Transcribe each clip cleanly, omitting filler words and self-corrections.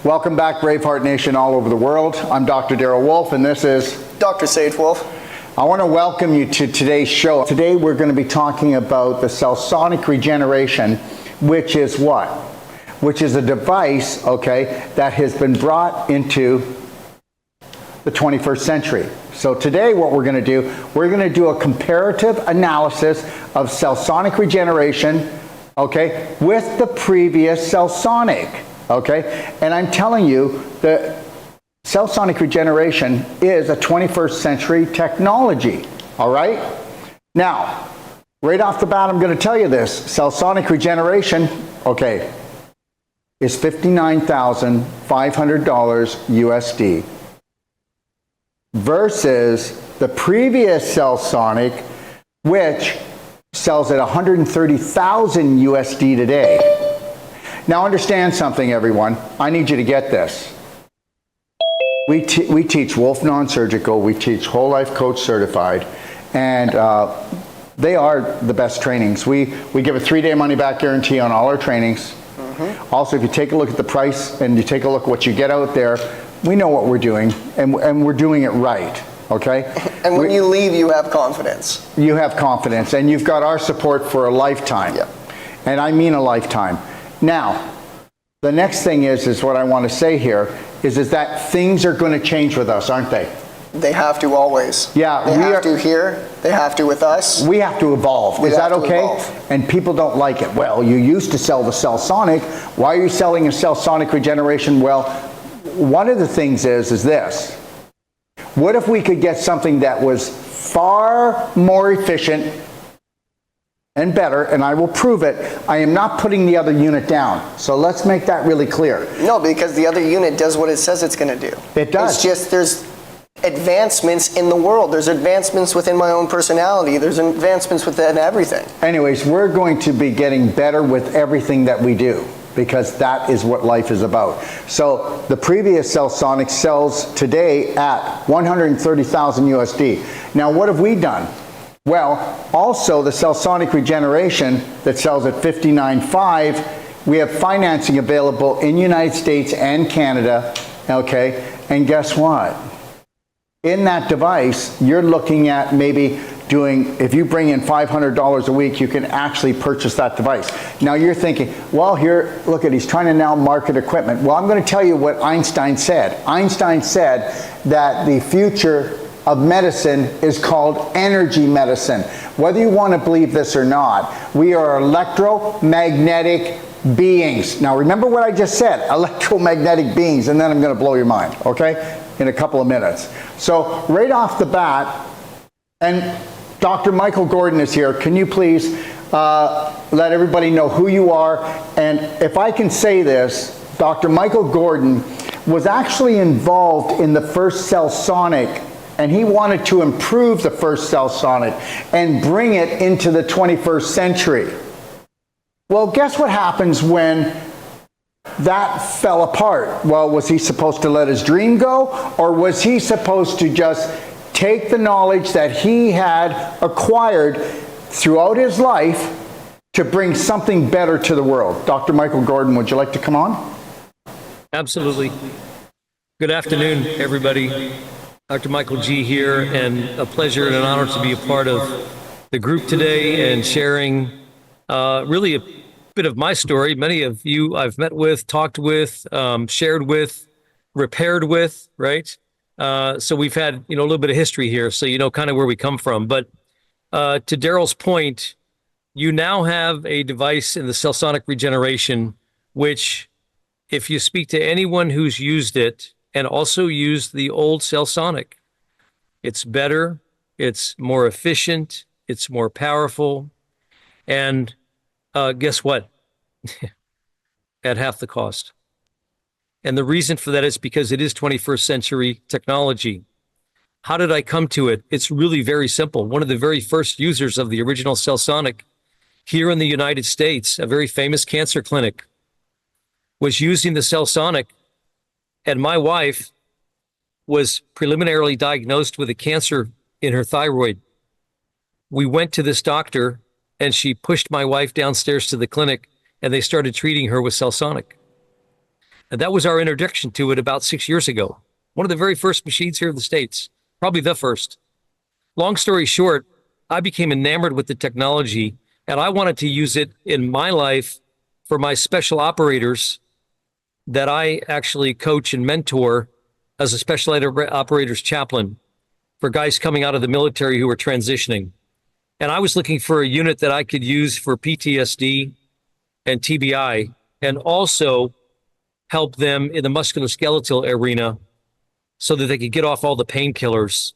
Welcome back, Braveheart Nation all over the world. I'm Dr. Darrell Wolfe, and this is Dr. Sage Wolfe. I want to welcome you to today's show. Today we're going to be talking about the CellSonic Regeneration, which is what? Which is a device, okay, that has been brought into the 21st century. So today what we're going to do, we're going to do a comparative analysis of CellSonic Regeneration, okay, with the previous CellSonic. Okay, and I'm telling you that CellSonic Regeneration is a 21st century technology, all right? Now, right off the bat, I'm going to tell you this. CellSonic Regeneration, okay, is $59,500 USD versus the previous CellSonic, which sells at $130,000 USD today. Now understand something, everyone. I need you to get this. We teach Wolfe Non-Surgical, we teach Whole Life Coach Certified, and they are the best trainings. We give a 3-day money-back guarantee on all our trainings. Mm-hmm. Also, if you take a look at the price and you take a look at what you get out there, we know what we're doing, and we're doing it right, okay? And when you leave, you have confidence. You have confidence, and you've got our support for a lifetime. Yep. And I mean a lifetime. Now, the next thing is what I want to say here is that things are going to change with us, aren't they? They have to always. Yeah. They have to here, they have to with us. We have to evolve. Is that okay? And people don't like it. Well, you used to sell the CellSonic. Why are you selling a CellSonic Regeneration? Well, one of the things is this. What if we could get something that was far more efficient and better, and I will prove it. I am not putting the other unit down. So let's make that really clear. No, because the other unit does what it says it's going to do. It does. It's just there's advancements in the world. There's advancements within my own personality. There's advancements within everything. Anyways, we're going to be getting better with everything that we do, because that is what life is about. So the previous CellSonic sells today at $130,000 USD. Now, what have we done? Well, also the CellSonic Regeneration that sells at $59,500, we have financing available in the United States and Canada, okay? And guess what? In that device, you're looking at maybe doing, if you bring in $500 a week, you can actually purchase that device. Now you're thinking, well, here, look at, he's trying to now market equipment. Well, I'm going to tell you what Einstein said. Einstein said that the future of medicine is called energy medicine. Whether you want to believe this or not, we are electromagnetic beings. Now remember what I just said, electromagnetic beings, and then I'm going to blow your mind, okay, in a couple of minutes. So right off the bat, and Dr. Michael Gordon is here. Can you please let everybody know who you are? And if I can say this, Dr. Michael Gordon was actually involved in the first CellSonic, and he wanted to improve the first CellSonic and bring it into the 21st century. Well, guess what happens when that fell apart? Well, was he supposed to let his dream go, or was he supposed to just take the knowledge that he had acquired throughout his life to bring something better to the world? Dr. Michael Gordon, would you like to come on? Absolutely. Good afternoon, everybody. Dr. Michael G. here, and a pleasure and an honor to be a part of the group today and sharing really a bit of my story. Many of you I've met with, talked with, shared with, repaired with, right? So we've had, a little bit of history here, so you know kind of where we come from. But to Darrell's point, you now have a device in the CellSonic Regeneration, which, if you speak to anyone who's used it, and also used the old CellSonic, it's better, it's more efficient, it's more powerful, and guess what? At half the cost. And the reason for that is because it is 21st century technology. How did I come to it? It's really very simple. One of the very first users of the original CellSonic here in the United States, a very famous cancer clinic, was using the CellSonic, and my wife was preliminarily diagnosed with a cancer in her thyroid. We went to this doctor, and she pushed my wife downstairs to the clinic, and they started treating her with CellSonic. And that was our introduction to it about 6 years ago. One of the very first machines here in the States, probably the first. Long story short, I became enamored with the technology, and I wanted to use it in my life for my special operators that I actually coach and mentor as a special operators chaplain for guys coming out of the military who are transitioning. And I was looking for a unit that I could use for PTSD and TBI, and also help them in the musculoskeletal arena so that they could get off all the painkillers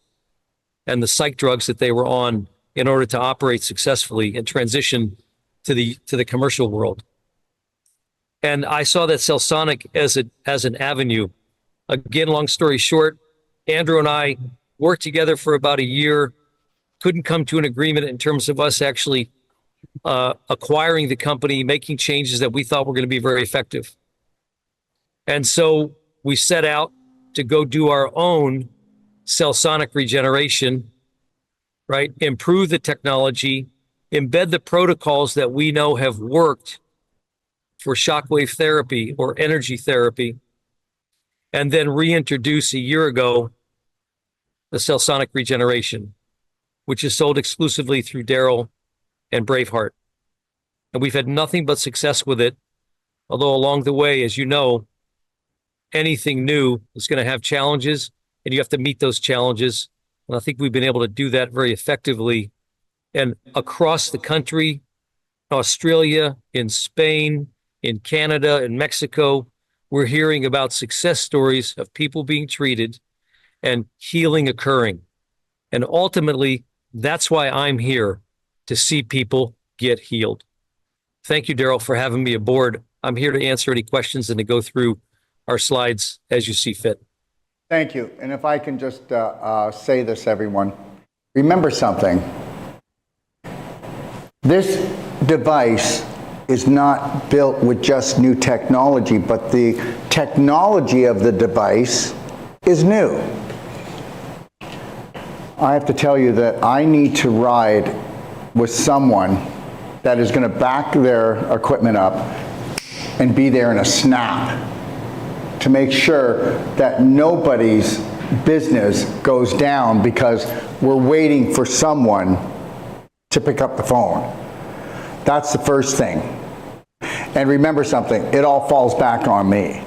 and the psych drugs that they were on in order to operate successfully and transition to the commercial world. And I saw that CellSonic as an avenue. Again, long story short, Andrew and I worked together for about a year, couldn't come to an agreement in terms of us actually acquiring the company, making changes that we thought were going to be very effective. And so we set out to go do our own CellSonic regeneration, right? Improve the technology, embed the protocols that we know have worked for shockwave therapy or energy therapy, and then reintroduce a year ago the CellSonic regeneration, which is sold exclusively through Darrell and Braveheart. And we've had nothing but success with it, although along the way, as you know, anything new is going to have challenges, and you have to meet those challenges. And I think we've been able to do that very effectively. And across the country, Australia, in Spain, in Canada, in Mexico, we're hearing about success stories of people being treated and healing occurring. And ultimately, that's why I'm here, to see people get healed. Thank you, Darrell, for having me aboard. I'm here to answer any questions and to go through our slides as you see fit. Thank you. And if I can just say this, everyone, remember something. This device is not built with just new technology, but the technology of the device is new. I have to tell you that I need to ride with someone that is going to back their equipment up and be there in a snap to make sure that nobody's business goes down because we're waiting for someone to pick up the phone. That's the first thing. And remember something, it all falls back on me.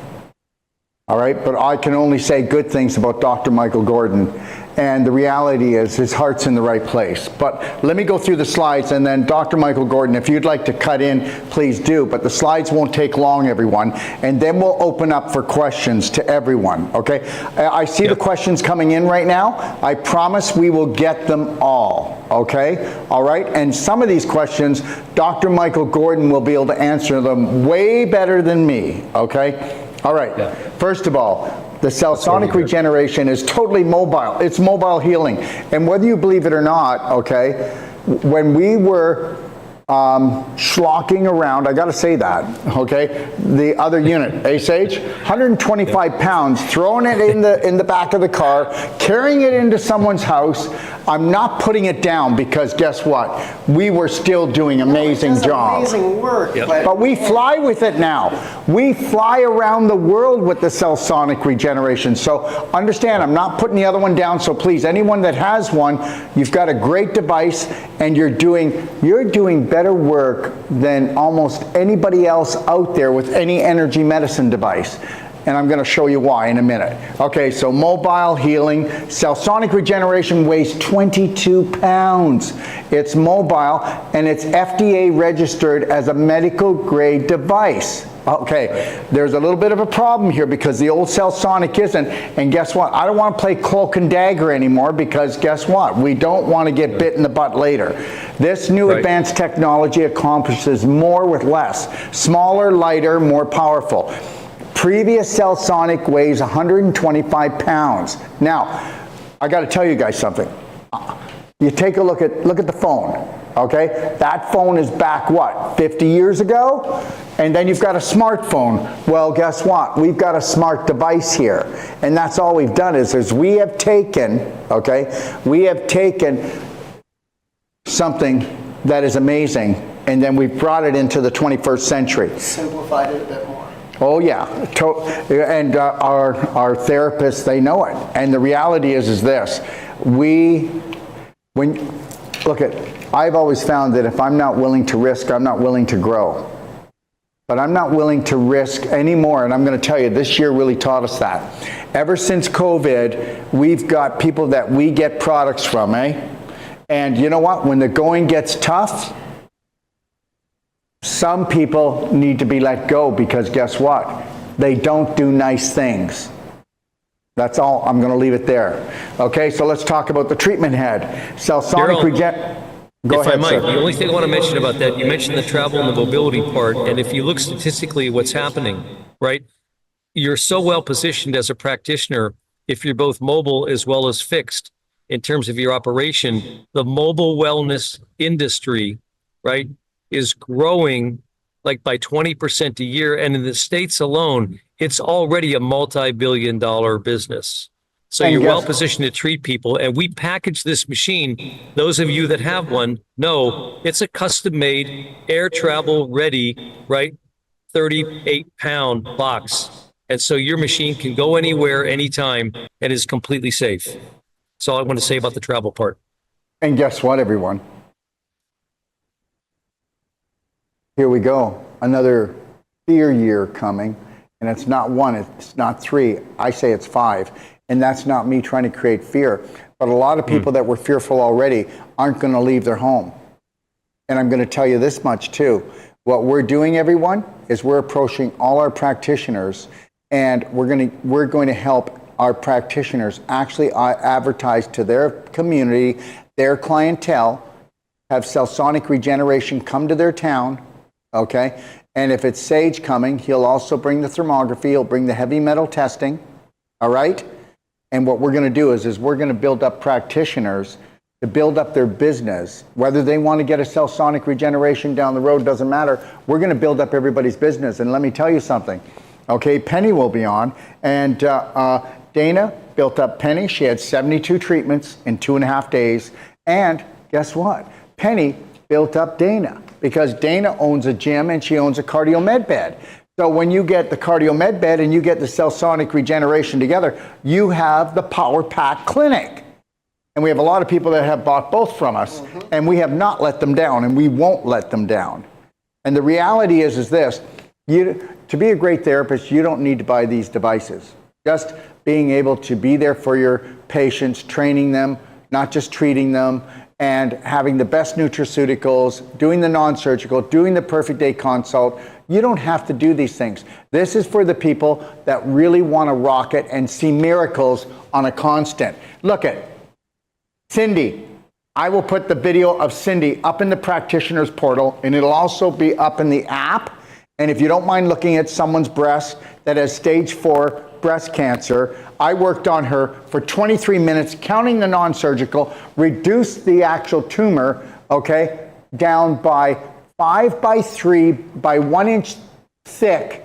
All right, but I can only say good things about Dr. Michael Gordon, and the reality is his heart's in the right place. But let me go through the slides, and then Dr. Michael Gordon, if you'd like to cut in, please do, but the slides won't take long, everyone, and then we'll open up for questions to everyone, okay? I see the questions coming in right now. I promise we will get them all, okay? All right, and some of these questions, Dr. Michael Gordon will be able to answer them way better than me, okay? All right, first of all, the CellSonic regeneration is totally mobile. It's mobile healing. And whether you believe it or not, okay, when we were schlocking around, I got to say that, okay, the other unit, Sage, 125 pounds, throwing it in the back of the car, carrying it into someone's house. I'm not putting it down because guess what? We were still doing amazing job. Amazing work. But we fly with it now. We fly around the world with the CellSonic regeneration. So understand, I'm not putting the other one down. So please, anyone that has one, you've got a great device, and you're doing better work than almost anybody else out there with any energy medicine device. And I'm going to show you why in a minute. Okay, so mobile healing. CellSonic regeneration weighs 22 pounds. It's mobile, and it's FDA registered as a medical grade device. Okay, there's a little bit of a problem here because the old CellSonic isn't, and guess what? I don't want to play cloak and dagger anymore because guess what? We don't want to get bit in the butt later. This new advanced technology accomplishes more with less. Smaller, lighter, more powerful. Previous CellSonic weighs 125 pounds. Now, I got to tell you guys something. You take a look at the phone, okay? That phone is back, what, 50 years ago? And then you've got a smartphone. Well, guess what? We've got a smart device here. And that's all we've done is we have taken, okay, we have taken something that is amazing, and then we've brought it into the 21st century. Simplified it a bit more. Oh yeah, and our therapists, they know it. And the reality is this: I've always found that if I'm not willing to risk, I'm not willing to grow. But I'm not willing to risk anymore, and I'm going to tell you, this year really taught us that. Ever since COVID, we've got people that we get products from, And you know what? When the going gets tough, some people need to be let go because guess what? They don't do nice things. That's all. I'm going to leave it there. Okay, so let's talk about the treatment head. CellSonic Go if ahead, I might, sir. the only thing I want to mention about that, you mentioned the travel and the mobility part, and if you look statistically what's happening, right? You're so well positioned as a practitioner if you're both mobile as well as fixed in terms of your operation. The mobile wellness industry, right, is growing like by 20% a year, and in the States alone, it's already a multi-billion-dollar business. So you're well positioned to treat people, and we package this machine. Those of you that have one know it's a custom-made, air travel ready, right, 38-pound box. And so your machine can go anywhere, anytime, and is completely safe. That's all I want to say about the travel part. And guess what, everyone? Here we go. Another fear year coming. And it's not one, it's not three. I say it's 5. And that's not me trying to create fear. But a lot of people that were fearful already aren't going to leave their home. And I'm going to tell you this much too. What we're doing, everyone, is we're approaching all our practitioners, and we're going to help our practitioners actually advertise to their community, their clientele, have CellSonic Regeneration come to their town, okay? And if it's Sage coming, he'll also bring the thermography, he'll bring the heavy metal testing, all right? And what we're going to do is we're going to build up practitioners to build up their business. Whether they want to get a CellSonic Regeneration down the road, doesn't matter. We're going to build up everybody's business. And let me tell you something. Okay, Penny will be on. And Dana built up Penny. She had 72 treatments in 2.5 days. And guess what? Penny built up Dana because Dana owns a gym and she owns a cardio med bed. So when you get the cardio med bed and you get the CellSonic Regeneration together, you have the Power Pack Clinic. And we have a lot of people that have bought both from us, and we have not let them down, and we won't let them down. And the reality is this: to be a great therapist, you don't need to buy these devices. Just being able to be there for your patients, training them, not just treating them, and having the best nutraceuticals, doing the non-surgical, doing the perfect day consult. You don't have to do these things. This is for the people that really want to rock it and see miracles on a constant. Look at Cindy. I will put the video of Cindy up in the practitioner's portal, and it'll also be up in the app. And if you don't mind looking at someone's breast that has stage 4 breast cancer, I worked on her for 23 minutes, counting the non-surgical, reduced the actual tumor, okay, down by 5 by 3 by 1 inch thick.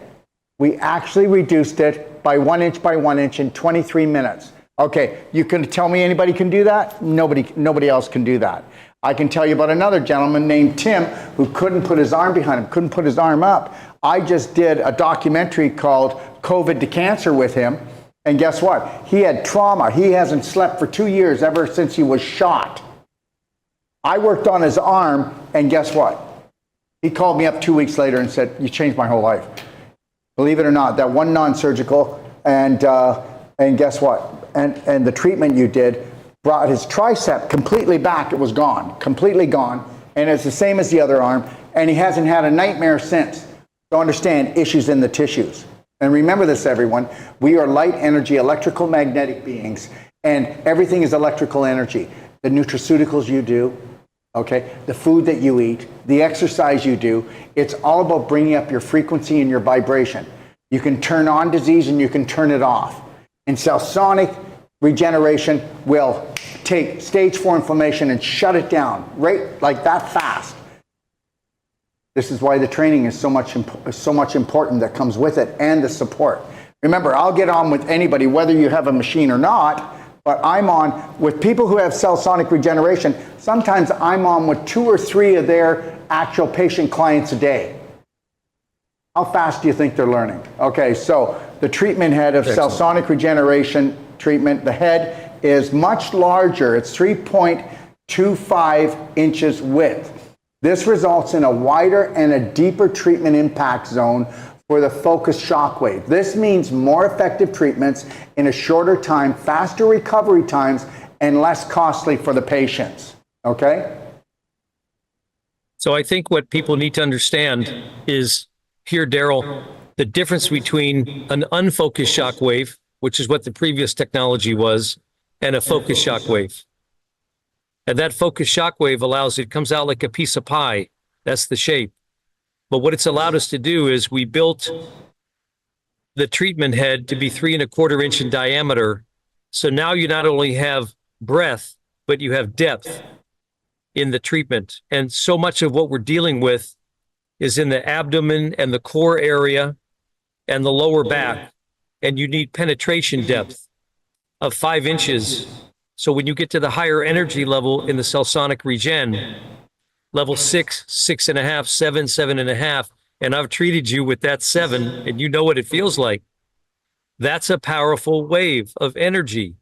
We actually reduced it by 1 inch by 1 inch in 23 minutes. Okay, you can tell me anybody can do that? Nobody else can do that. I can tell you about another gentleman named Tim who couldn't put his arm behind him, couldn't put his arm up. I just did a documentary called COVID to Cancer with him. And guess what? He had trauma. He hasn't slept for 2 years ever since he was shot. I worked on his arm, and guess what? He called me up 2 weeks later and said, "You changed my whole life." Believe it or not, that one non-surgical, and guess what? And the treatment you did brought his tricep completely back. It was gone, completely gone. And it's the same as the other arm. And he hasn't had a nightmare since. So understand issues in the tissues. And remember this, everyone. We are light energy, electrical magnetic beings. And everything is electrical energy. The nutraceuticals you do, okay, the food that you eat, the exercise you do, it's all about bringing up your frequency and your vibration. You can turn on disease and you can turn it off. And CellSonic Regeneration will take stage 4 inflammation and shut it down right like that fast. This is why the training is so much important that comes with it, and the support. Remember, I'll get on with anybody, whether you have a machine or not, but I'm on with people who have CellSonic Regeneration. Sometimes I'm on with 2 or 3 of their actual patient clients a day. How fast do you think they're learning? Okay, so the treatment head of CellSonic Regeneration treatment, the head is much larger. It's 3.25 inches width. This results in a wider and a deeper treatment impact zone for the focused shockwave. This means more effective treatments in a shorter time, faster recovery times, and less costly for the patients. Okay? So I think what people need to understand is here, Darrell, the difference between an unfocused shockwave, which is what the previous technology was, and a focused shockwave. And that focused shockwave allows, it comes out like a piece of pie. That's the shape. But what it's allowed us to do is we built the treatment head to be 3¼ inch in diameter. So now you not only have breadth, but you have depth in the treatment. And so much of what we're dealing with is in the abdomen and the core area and the lower back. And you need penetration depth of 5 inches. So when you get to the higher energy level in the CellSonic Regen, level 6, 6.5, 7, 7.5, and I've treated you with that 7, and you know what it feels like. That's a powerful wave of energy,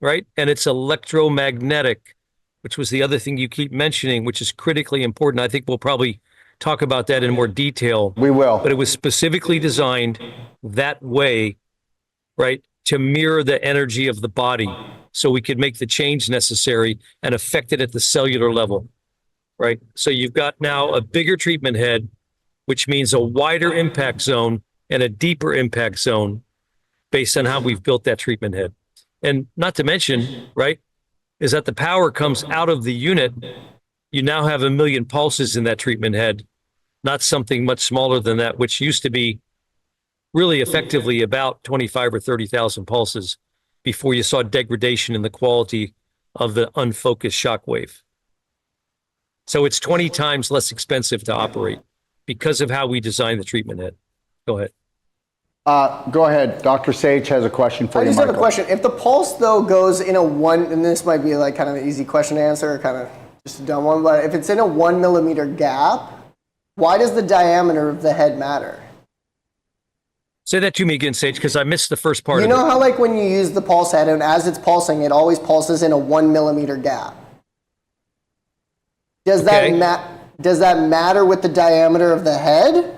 right? And it's electromagnetic, which was the other thing you keep mentioning, which is critically important. I think we'll probably talk about that in more detail. We will. But it was specifically designed that way, right, to mirror the energy of the body so we could make the change necessary and affect it at the cellular level, right? So you've got now a bigger treatment head, which means a wider impact zone and a deeper impact zone based on how we've built that treatment head. And not to mention, right, is that the power comes out of the unit. You now have 1 million pulses in that treatment head, not something much smaller than that, which used to be really effectively about 25 or 30,000 pulses before you saw degradation in the quality of the unfocused shockwave. So it's 20 times less expensive to operate because of how we designed the treatment head. Go ahead. Go ahead. Dr. Sage has a question for I you, just Michael. have a question. If the pulse, though, goes in a 1, and this might be like kind of an easy question to answer, kind of just a dumb one, but if it's in a 1 millimeter gap, why does the diameter of the head matter? Say that to me again, Sage, because I missed the first part of it. You know how like when you use the pulse head and as it's pulsing, it always pulses in a 1 millimeter gap? Does that matter with the diameter of the head?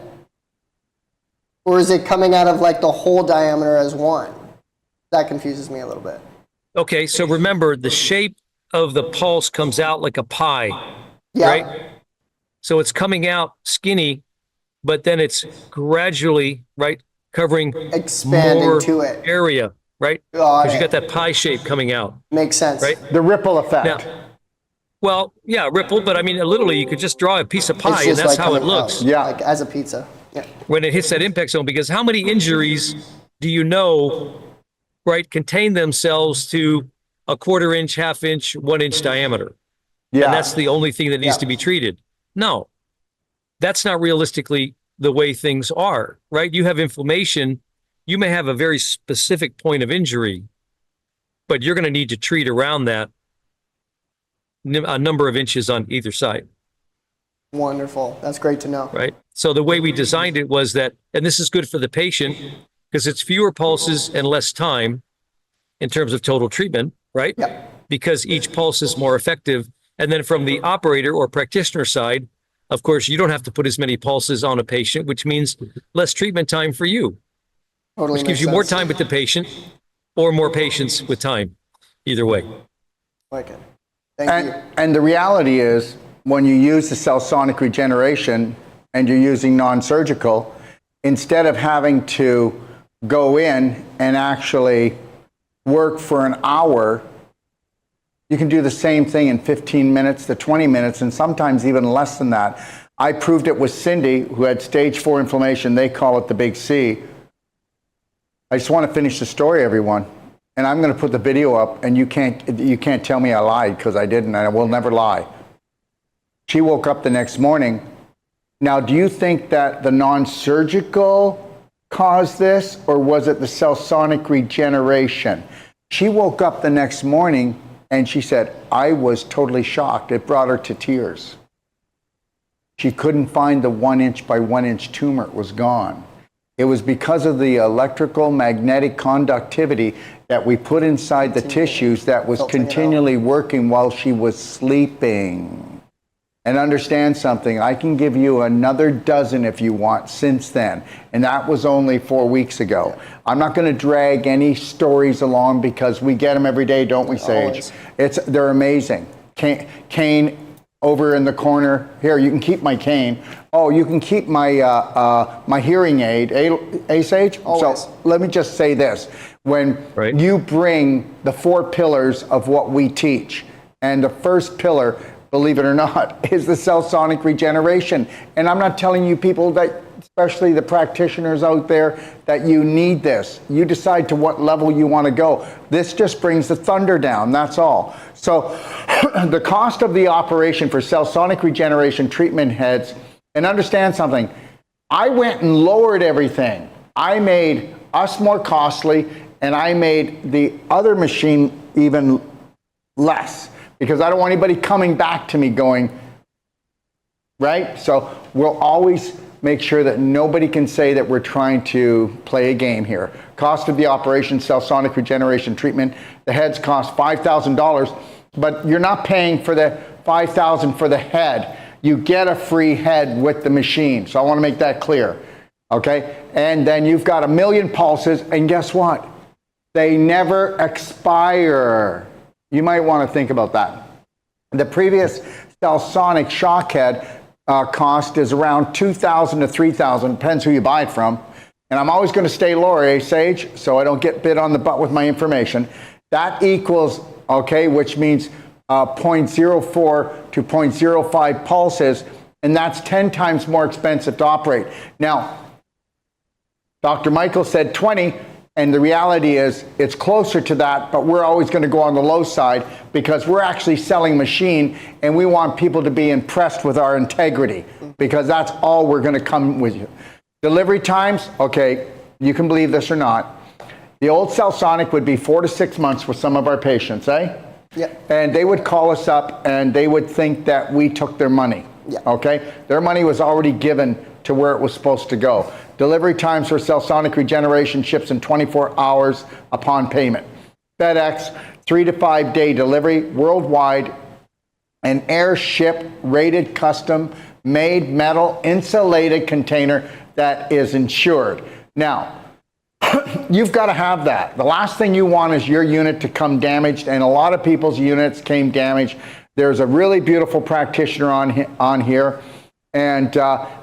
Or is it coming out of like the whole diameter as one? That confuses me a little bit. Okay, so remember, the shape of the pulse comes out like a pie, right? So it's coming out skinny, but then it's gradually, right, covering Expand more into it. area, right? Because you got that pie shape coming out. Makes sense. Right? The ripple effect. Now, well, yeah, ripple, but I mean, literally, you could just draw a piece of It's pie, and just that's like how it coming out, looks Yeah. like as a pizza. Yeah. when it hits that impact zone. Because how many injuries do you know, right, contain themselves to a 1/4 inch, 1/2 inch, 1 inch diameter? Yeah. And that's the only thing that needs to be treated. No, that's not realistically the way things are, right? You have inflammation. You may have a very specific point of injury, but you're going to need to treat around that a number of inches on either side. Wonderful. That's great to know. Right. So the way we designed it was that, and this is good for the patient because it's fewer pulses and less time in terms of total treatment, right? Yep. Because each pulse is more effective. And then from the operator or practitioner side, of course, you don't have to put as many pulses on a patient, which means less treatment time for you, Totally which gives makes you more sense. time with the patient or more patients with time, either way. Like it. Thank you. And the reality is, when you use the CellSonic Regeneration and you're using non-surgical, instead of having to go in and actually work for an hour, you can do the same thing in 15 minutes to 20 minutes, and sometimes even less than that. I proved it with Cindy, who had stage 4 inflammation. They call it the big C. I just want to finish the story, everyone. And I'm going to put the video up, and you can't tell me I lied, because I didn't, and I will never lie. She woke up the next morning. Now, do you think that the non-surgical caused this, or was it the CellSonic Regeneration? She woke up the next morning, and she said, I was totally shocked. It brought her to tears. she couldn't find the 1 inch by 1 inch tumor. It was gone. It was because of the electrical magnetic conductivity that we put inside the tissues that was continually working while she was sleeping. And understand something, I can give you another dozen if you want since then. And that was only 4 weeks ago. Yeah. I'm not going to drag any stories along because we get them every day, don't we, Sage? They're amazing. Cane over in the corner. Here, you can keep my cane. Oh, you can keep my my hearing aid. Sage? Always. So let me just say this. When you bring the 4 pillars of what we teach, and the first pillar, believe it or not, is the CellSonic Regeneration. And I'm not telling you people that, especially the practitioners out there, that you need this. You decide to what level you want to go. This just brings the thunder down, that's all. So the cost of the operation for CellSonic Regeneration treatment heads, and understand something, I went and lowered everything. I made us more costly, and I made the other machine even less, because I don't want anybody coming back to me going, right? So we'll always make sure that nobody can say that we're trying to play a game here. Cost of the operation, CellSonic Regeneration treatment, the heads cost $5,000, but you're not paying for the $5,000 for the head. You get a free head with the machine. So I want to make that clear, okay? And then you've got 1 million pulses, and guess what? They never expire. You might want to think about that. The previous CellSonic shock head cost is around $2,000 to $3,000, depends who you buy it from. And I'm always going to stay lower, Sage, so I don't get bit on the butt with my information. That equals, okay, which means 0.04 to 0.05 pulses, and that's 10 times more expensive to operate. Now, Dr. Michael said 20, and the reality is it's closer to that, but we're always going to go on the low side because we're actually selling machine, and we want people to be impressed with our integrity, because that's all we're going to come with you. Delivery times, okay, you can believe this or not. The old CellSonic would be 4 to 6 months with some of our patients, eh? Yeah. And they would call us up and they would think that we took their money. Yeah. Okay? Their money was already given to where it was supposed to go. Delivery times for CellSonic Regeneration ships in 24 hours upon payment. FedEx, 3 to 5 day delivery worldwide. An airship rated custom made metal insulated container that is insured. Now, you've got to have that. The last thing you want is your unit to come damaged, and a lot of people's units came damaged. There's a really beautiful practitioner on here, and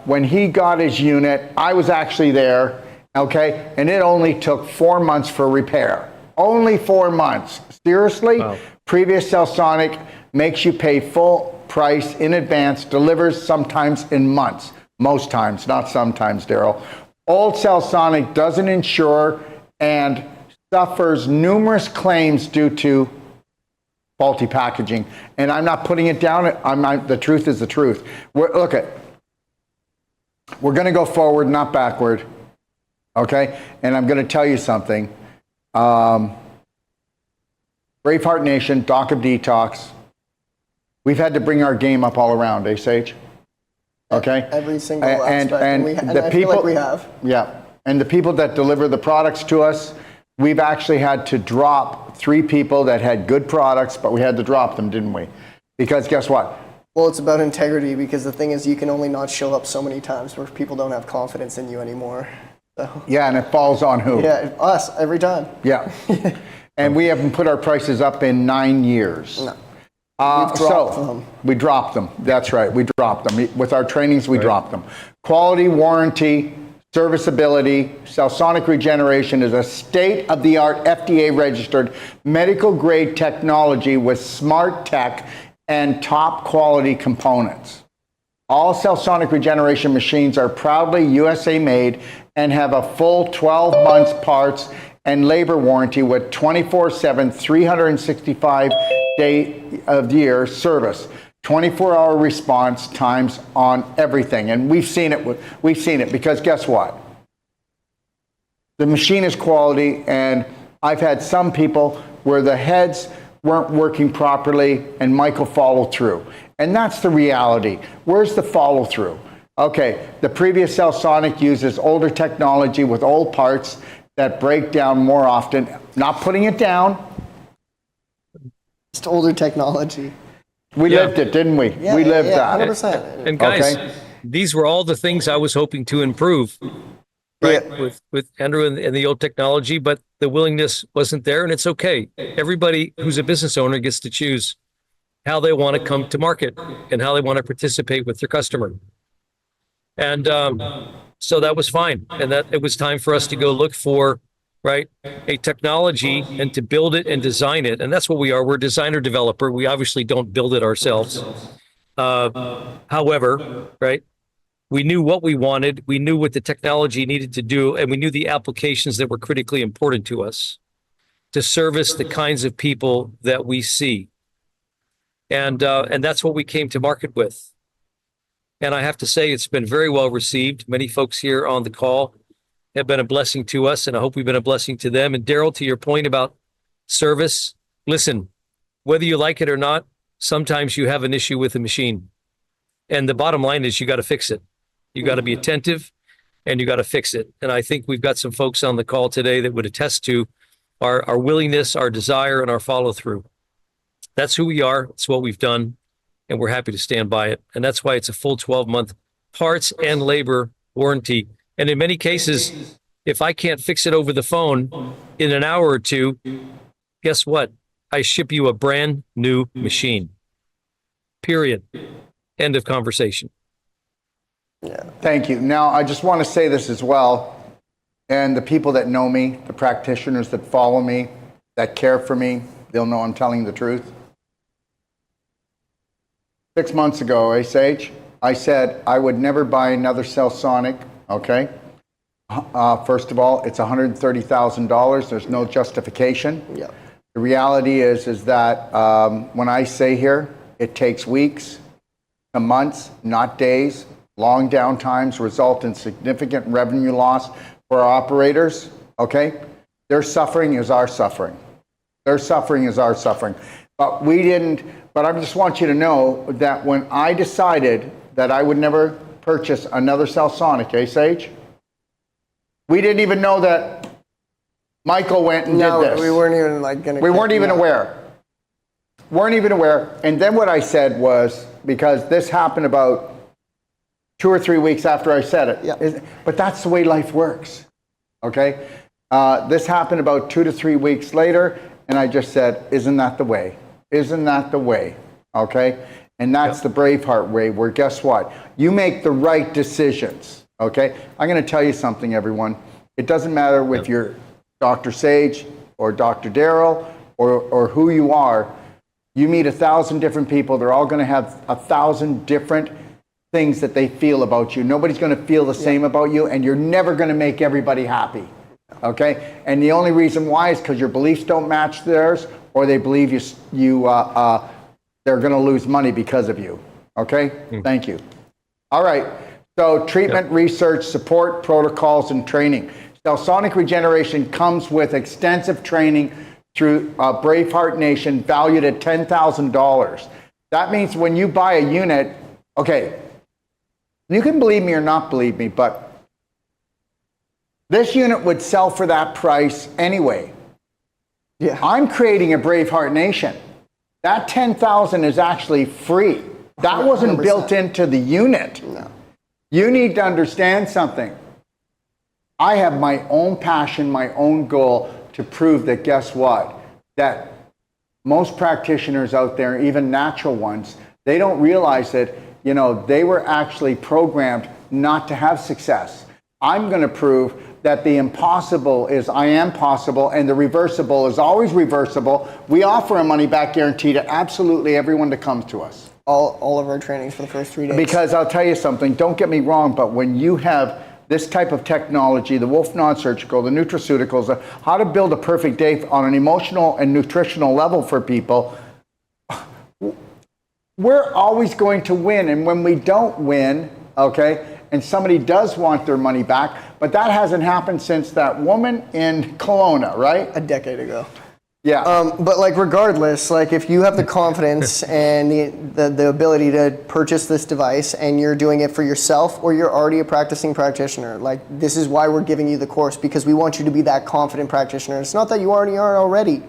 when he got his unit, I was actually there, okay, and it only took 4 months for repair. Only 4 months. Seriously? Wow. Previous CellSonic makes you pay full price in advance, delivers sometimes in months. Most times, not sometimes, Darrell. Old CellSonic doesn't insure and suffers numerous claims due to faulty packaging. And I'm not putting it down. The truth is the truth. We're going to go forward, not backward. Okay? And I'm going to tell you something. Braveheart Nation, Doc of Detox, we've had to bring our game up all around, eh, Sage? Okay. Every single aspect, and the I people, feel like we have. Yeah, and the people that deliver the products to us, we've actually had to drop 3 people that had good products, but we had to drop them, didn't we? Because guess what? Well, it's about integrity, because the thing is, you can only not show up so many times where people don't have confidence in you anymore. So. Yeah, and it falls on who? Yeah, us, every time. Yeah. And we haven't put our prices up in 9 years. No. Them. We dropped them. That's right. We dropped them. With our trainings, we dropped them. Quality, warranty, serviceability. CellSonic Regeneration is a state-of-the-art FDA-registered medical-grade technology with smart tech and top-quality components. All CellSonic Regeneration machines are proudly USA-made and have a full 12 months parts and labor warranty with 24/7, 365 day of the year service, 24-hour response times on everything. And we've seen it because guess what? The machine is quality, and I've had some people where the heads weren't working properly, and Michael followed through. And that's the reality. Where's the follow through? Okay, the previous CellSonic uses older technology with old parts that break down more often. Not putting it down. Just older technology. We lived it, didn't we? Yeah, we lived that. 100%. And guys, Okay. these were all the things I was hoping to improve, right? Yeah. With Andrew and the old technology, but the willingness wasn't there, and it's okay. Everybody who's a business owner gets to choose how they want to come to market and how they want to participate with their customer. And so that was fine. And that it was time for us to go look for, right, a technology and to build it and design it. And that's what we are. We're a designer developer. We obviously don't build it ourselves. However, right, we knew what we wanted. We knew what the technology needed to do, and we knew the applications that were critically important to us to service the kinds of people that we see. And that's what we came to market with. And I have to say, it's been very well received. Many folks here on the call have been a blessing to us, and I hope we've been a blessing to them. And Darrell, to your point about service, listen, whether you like it or not, sometimes you have an issue with the machine. And the bottom line is you got to fix it. You got to be attentive and you got to fix it. And I think we've got some folks on the call today that would attest to our willingness, our desire, and our follow through. That's who we are. It's what we've done. And we're happy to stand by it. And that's why it's a full 12-month parts and labor warranty. And in many cases, if I can't fix it over the phone in an hour or two, guess what? I ship you a brand new machine. Period. End of conversation. Yeah. Thank you. Now, I just want to say this as well. And the people that know me, the practitioners that follow me, that care for me, they'll know I'm telling the truth. 6 months ago, Sage, I said I would never buy another CellSonic, okay? First of all, it's $130,000. There's no justification. Yeah. The reality is that when I say here, it takes weeks to months, not days. Long downtimes result in significant revenue loss for our operators, okay? Their suffering is our suffering. Their suffering is our suffering. But I just want you to know that when I decided that I would never purchase another CellSonic, Sage? We didn't even know that Michael went and did this. We weren't even gonna. We weren't even aware. Weren't even aware. And then what I said was, because this happened about 2 or 3 weeks after I said it. Yeah. But that's the way life works, okay? This happened about 2 to 3 weeks later, and I just said, isn't that the way? Isn't that the way? Okay? And that's the Braveheart way, where guess what? You make the right decisions. Okay? I'm going to tell you something, everyone. It doesn't matter if you're Dr. Sage or Dr. Darrell or who you are. You meet 1,000 different people. They're all going to have 1,000 different things that they feel about you. Nobody's going to feel the same about you, and you're never going to make everybody happy. Okay? And the only reason why is because your beliefs don't match theirs, or they believe they're going to lose money because of you. Okay? Thank you. All right. So treatment, research, support, protocols, and training. CellSonic Regeneration comes with extensive training through Braveheart Nation valued at $10,000. That means when you buy a unit, okay, you can believe me or not believe me, but this unit would sell for that price anyway. Yeah. I'm creating a Braveheart Nation. That $10,000 is actually free. That wasn't 100%. built into the unit. No. You need to understand something. I have my own passion, my own goal to prove that, guess what? That most practitioners out there, even natural ones, they don't realize that, they were actually programmed not to have success. I'm going to prove that the impossible is I am possible, and the reversible is always reversible. We offer a money-back guarantee to absolutely everyone that comes to us. All of our trainings for the first 3 days. Because I'll tell you something, don't get me wrong, but when you have this type of technology, the Wolfe non-surgical, the nutraceuticals, how to build a perfect day on an emotional and nutritional level for people, we're always going to win. And when we don't win, okay, and somebody does want their money back, but that hasn't happened since that woman in Kelowna, right? A decade ago. Yeah. But like regardless, like if you have the confidence and the ability to purchase this device and you're doing it for yourself or you're already a practicing practitioner, like this is why we're giving you the course, because we want you to be that confident practitioner. It's not that you already are already,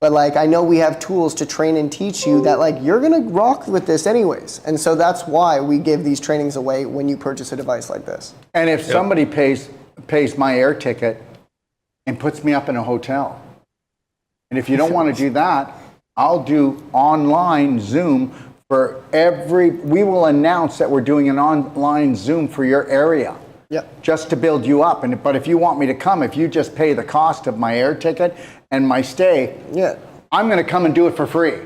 but like I know we have tools to train and teach you that like you're gonna rock with this anyways. And so that's why we give these trainings away when you purchase a device like this. And if somebody pays my air ticket and puts me up in a hotel, and if you don't want to do that, I'll do online Zoom for we will announce that we're doing an online Zoom for your area. Yep. Just to build you up. But if you want me to come, if you just pay the cost of my air ticket and my stay, I'm going to come and do it for free.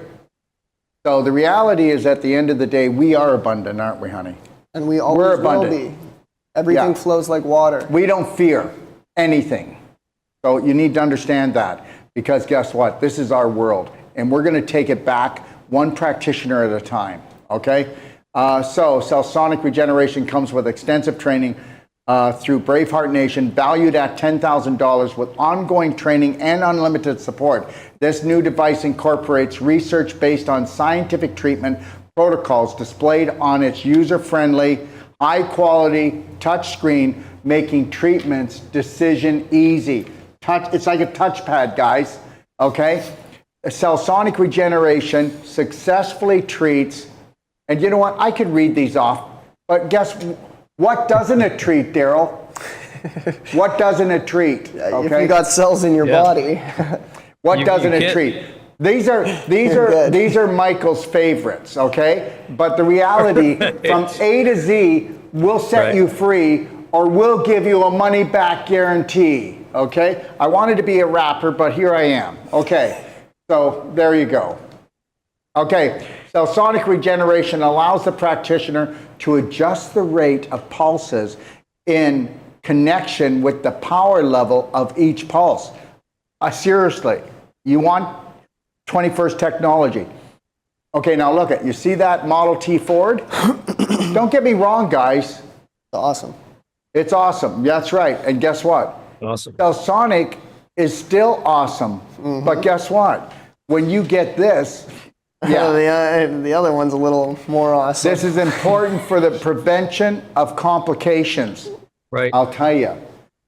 So the reality is at the end of the day, we are abundant, aren't we, honey? And we always will be. Everything flows like water. We don't fear anything. So you need to understand that. Because guess what? This is our world, and we're going to take it back one practitioner at a time, okay? So CellSonic Regeneration comes with extensive training through Braveheart Nation, valued at $10,000 with ongoing training and unlimited support. This new device incorporates research based on scientific treatment protocols displayed on its user-friendly, high-quality touchscreen, making treatments decision easy. It's like a touchpad, guys, okay? CellSonic Regeneration successfully treats, and you know what? I could read these off, but guess what doesn't it treat, Darrell? What doesn't it treat? Okay? If you got cells in your body. What doesn't it treat? These are Michael's favorites, okay? But the reality, from A to Z, we'll set you free, or we'll give you a money-back guarantee. Okay, I wanted to be a rapper, but here I am. Okay, so there you go. Okay, CellSonic Regeneration allows the practitioner to adjust the rate of pulses in connection with the power level of each pulse. Seriously, you want 21st technology. Okay, now look at, you see that Model T Ford? Don't get me wrong, guys. It's awesome. It's awesome, that's right, and guess what? Awesome. CellSonic is still awesome, but guess what? When you get this, the other one's a little more awesome. This is important for the prevention of complications. Right. I'll tell you,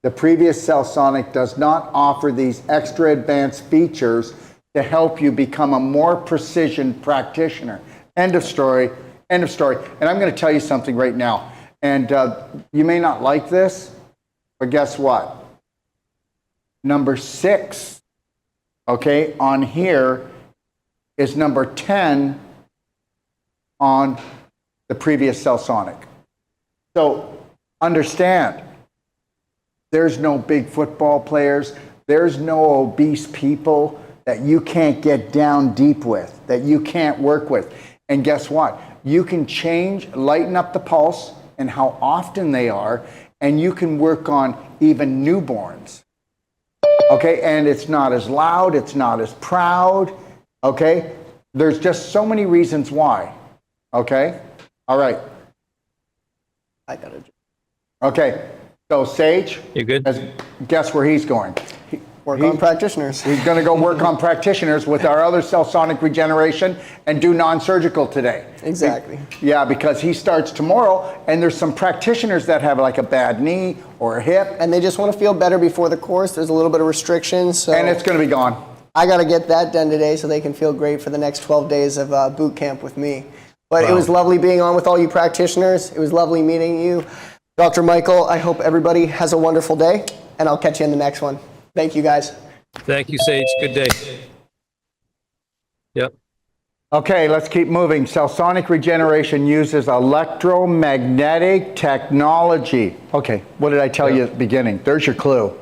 the previous CellSonic does not offer these extra advanced features to help you become a more precision practitioner. End of story. End of story. And I'm going to tell you something right now. And you may not like this, but guess what? Number 6, okay, on here is number 10 on the previous CellSonic. So understand, there's no big football players, there's no obese people that you can't get down deep with, that you can't work with. And guess what? You can lighten up the pulse and how often they are, and you can work on even newborns. Okay, and it's not as loud, it's not as proud, okay? There's just so many reasons why, okay? All right. I got it. Okay, so Sage, You good? Guess where he's going? Work on practitioners. He's going to go work on practitioners with our other CellSonic Regeneration and do non-surgical today. Exactly. Yeah, because he starts tomorrow, and there's some practitioners that have like a bad knee or a hip. And they just want to feel better before the course. There's a little bit of restrictions. So And it's going to be gone. I got to get that done today so they can feel great for the next 12 days of boot camp with me. But It was lovely being on with all you practitioners. It was lovely meeting you. Dr. Michael, I hope everybody has a wonderful day, and I'll catch you in the next one. Thank you, guys. Thank you, Sage. Good day. Yep. Okay, let's keep moving. CellSonic Regeneration uses electromagnetic technology. Okay, what did I tell you at the beginning? There's your clue.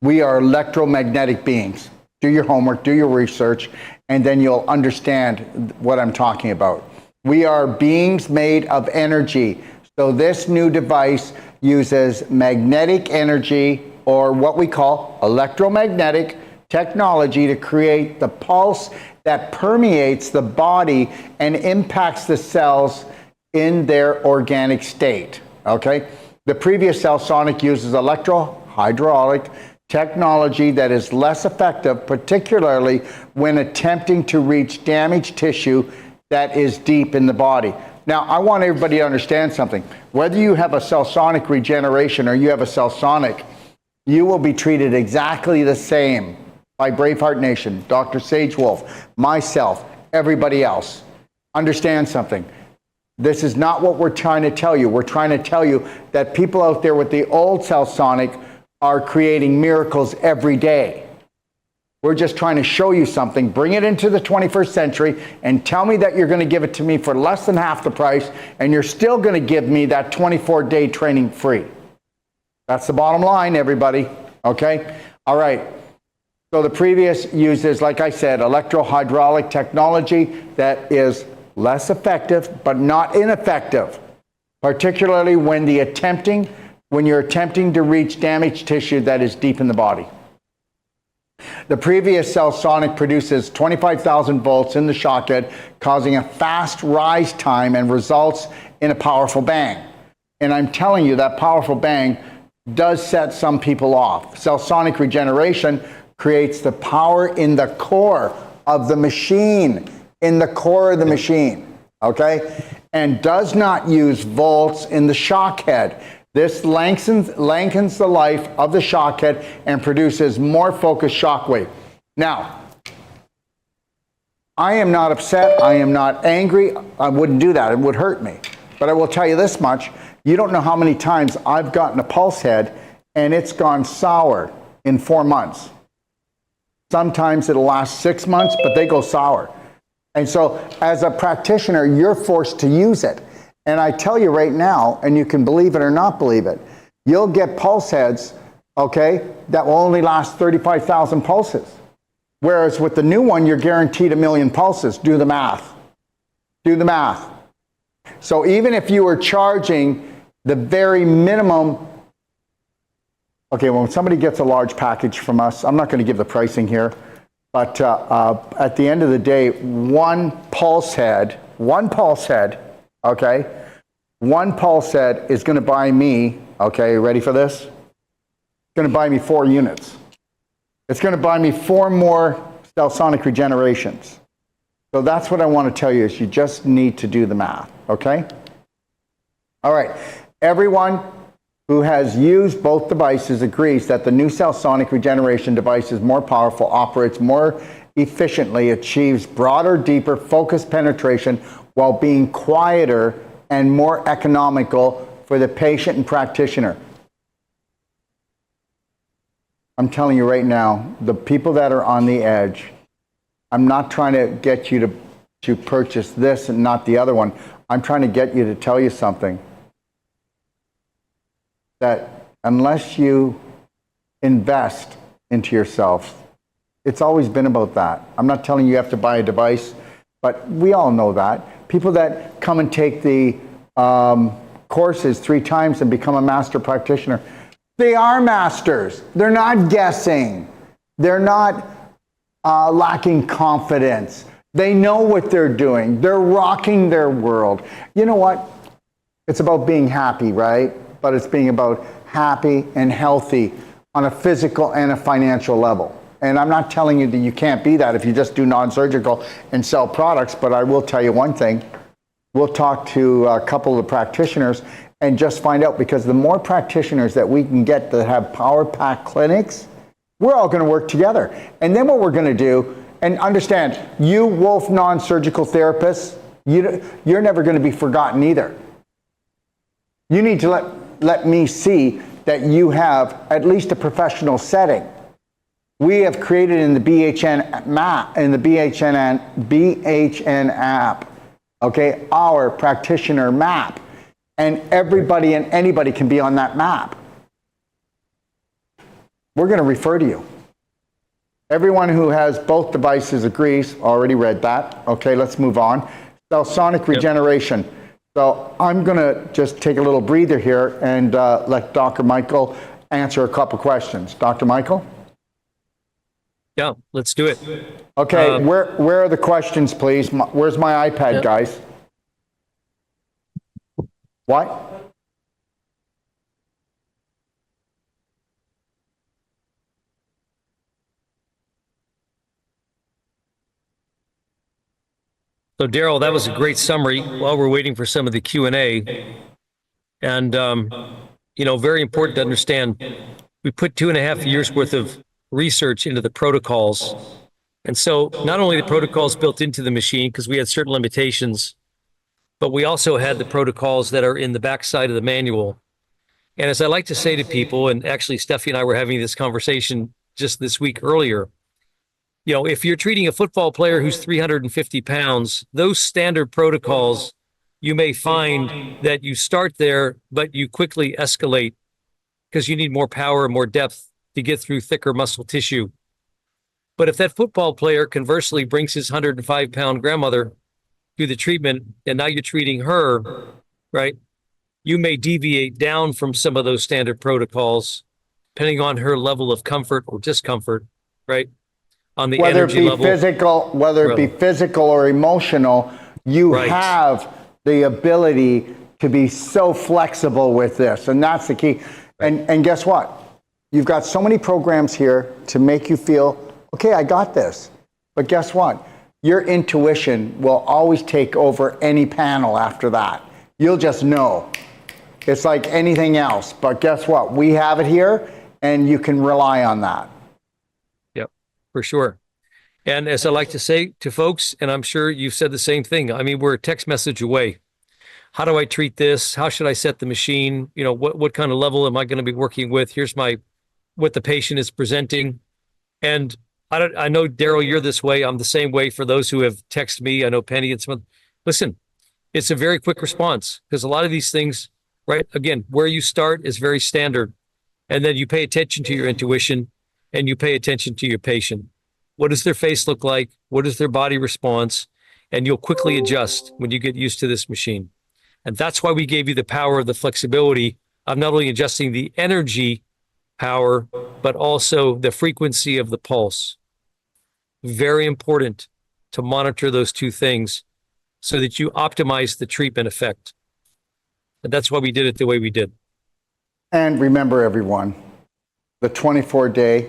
We are electromagnetic beings. Do your homework, do your research, and then you'll understand what I'm talking about. We are beings made of energy. So this new device uses magnetic energy, or what we call electromagnetic technology, to create the pulse that permeates the body and impacts the cells in their organic state, okay? The previous CellSonic uses electrohydraulic technology that is less effective, particularly when attempting to reach damaged tissue that is deep in the body. Now, I want everybody to understand something. Whether you have a CellSonic Regeneration or you have a CellSonic, you will be treated exactly the same by Braveheart Nation, Dr. Sage Wolfe, myself, everybody else. Understand something. This is not what we're trying to tell you. We're trying to tell you that people out there with the old CellSonic are creating miracles every day. We're just trying to show you something, bring it into the 21st century, and tell me that you're going to give it to me for less than half the price, and you're still going to give me that 24-day training free. That's the bottom line, everybody. Okay? All right. So the previous uses, like I said, electrohydraulic technology that is less effective, but not ineffective, particularly when you're attempting to reach damaged tissue that is deep in the body. The previous CellSonic produces 25,000 volts in the shock head, causing a fast rise time and results in a powerful bang. And I'm telling you, that powerful bang does set some people off. CellSonic Regeneration creates the power in the core of the machine, okay? And does not use volts in the shock head. This lengthens the life of the shock head and produces more focused shock wave. Now, I am not upset. I am not angry. I wouldn't do that. It would hurt me. But I will tell you this much. You don't know how many times I've gotten a pulse head and it's gone sour in 4 months. Sometimes it'll last 6 months, but they go sour. And so as a practitioner, you're forced to use it. And I tell you right now, and you can believe it or not believe it, you'll get pulse heads, okay, that will only last 35,000 pulses. Whereas with the new one, you're guaranteed 1 million pulses. Do the math. Do the math. So even if you were charging the very minimum, okay, when somebody gets a large package from us, I'm not going to give the pricing here, but at the end of the day, one pulse head, okay, one pulse head is going to buy me, okay, ready for this? It's going to buy me 4 units. It's going to buy me 4 more CellSonic Regenerations. So that's what I want to tell you is you just need to do the math, okay? All right, everyone who has used both devices agrees that the new CellSonic Regeneration device is more powerful, operates more efficiently, achieves broader, deeper, focused penetration while being quieter and more economical for the patient and practitioner. I'm telling you right now, the people that are on the edge, I'm not trying to get you to purchase this and not the other one. I'm trying to get you to tell you something. That unless you invest into yourself, it's always been about that. I'm not telling you have to buy a device, but we all know that. People that come and take the courses 3 times and become a master practitioner, they are masters. They're not guessing. They're not lacking confidence. They know what they're doing. They're rocking their world. You know what? It's about being happy, right? But it's being about happy and healthy on a physical and a financial level. And I'm not telling you that you can't be that if you just do non-surgical and sell products, but I will tell you one thing. We'll talk to a couple of the practitioners and just find out, because the more practitioners that we can get that have power pack clinics, we're all going to work together. And then what we're going to do, and understand, you Wolfe non-surgical therapists, you're never going to be forgotten either. You need to let me see that you have at least a professional setting. We have created in the BHN map, in the BHN app, okay, our practitioner map, and everybody and anybody can be on that map. We're going to refer to you. Everyone who has both devices agrees. Already read that. Okay, let's move on. CellSonic Regeneration. So I'm going to just take a little breather here and let Dr. Michael answer a couple questions. Dr. Michael? Yeah, let's do it. Okay, where are the questions, please? Where's my iPad, guys? What? So Darrell, that was a great summary while we're waiting for some of the Q&A. And, very important to understand, we put 2.5 years worth of research into the protocols. And so not only the protocols built into the machine, because we had certain limitations, but we also had the protocols that are in the backside of the manual. And as I like to say to people, and actually Steffi and I were having this conversation just this week earlier, if you're treating a football player who's 350 pounds, those standard protocols, you may find that you start there, but you quickly escalate because you need more power and more depth to get through thicker muscle tissue. But if that football player conversely brings his 105-pound grandmother through the treatment, and now you're treating her, right? You may deviate down from some of those standard protocols, depending on her level of comfort or discomfort, right? On the energy level. Whether it be physical or emotional, you have the ability to be so flexible with this, and that's the key. And guess what? You've got so many programs here to make you feel, okay, I got this. But guess what? Your intuition will always take over any panel after that. You'll just know. It's like anything else. But guess what? We have it here, and you can rely on that. Yep, for sure. And as I like to say to folks, and I'm sure you've said the same thing, I mean, we're a text message away. How do I treat this? How should I set the machine? What kind of level am I going to be working with? Here's what the patient is presenting. And I know, Darrell, you're this way. I'm the same way for those who have texted me. I know Penny and some. Listen, it's a very quick response because a lot of these things, right? Again, where you start is very standard. And then you pay attention to your intuition and you pay attention to your patient. What does their face look like? What is their body response? And you'll quickly adjust when you get used to this machine. And that's why we gave you the power of the flexibility of not only adjusting the energy power, but also the frequency of the pulse. Very important to monitor those two things so that you optimize the treatment effect. And that's why we did it the way we did. And remember, everyone, the 24-day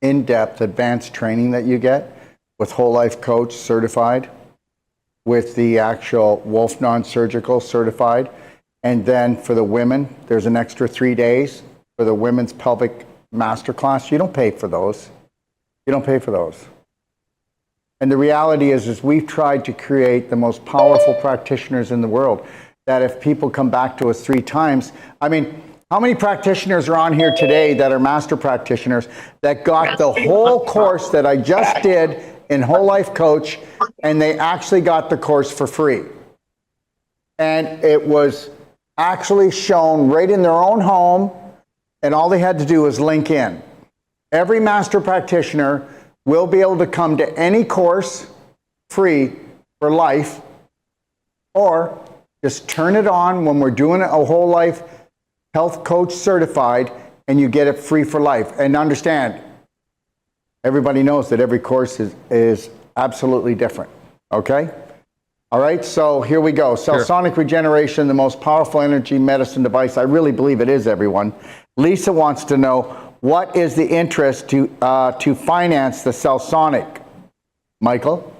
in-depth advanced training that you get with Whole Life Coach certified, with the actual Wolfe non-surgical certified, and then for the women, there's an extra 3 days for the women's pelvic masterclass. You don't pay for those. You don't pay for those. And the reality is we've tried to create the most powerful practitioners in the world, that if people come back to us 3 times, I mean, how many practitioners are on here today that are master practitioners that got the whole course that I just did in Whole Life Coach, and they actually got the course for free? And it was actually shown right in their own home, and all they had to do was link in. Every master practitioner will be able to come to any course free for life, or just turn it on when we're doing a Whole Life Health Coach certified, and you get it free for life. And understand, everybody knows that every course is absolutely different, okay? All right, so here we go. CellSonic Regeneration, the most powerful energy medicine device. I really believe it is, everyone. Lisa wants to know, what is the interest to finance the CellSonic? Michael?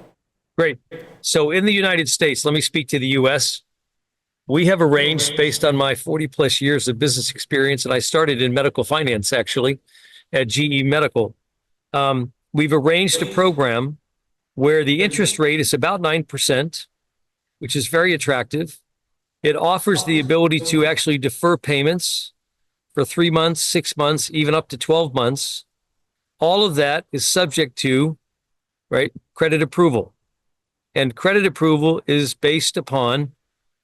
Great. So in the United States, let me speak to the U.S. We have arranged, based on my 40 plus years of business experience, and I started in medical finance actually at GE Medical. We've arranged a program where the interest rate is about 9%, which is very attractive. It offers the ability to actually defer payments for 3 months, 6 months, even up to 12 months. All of that is subject to, credit approval. And credit approval is based upon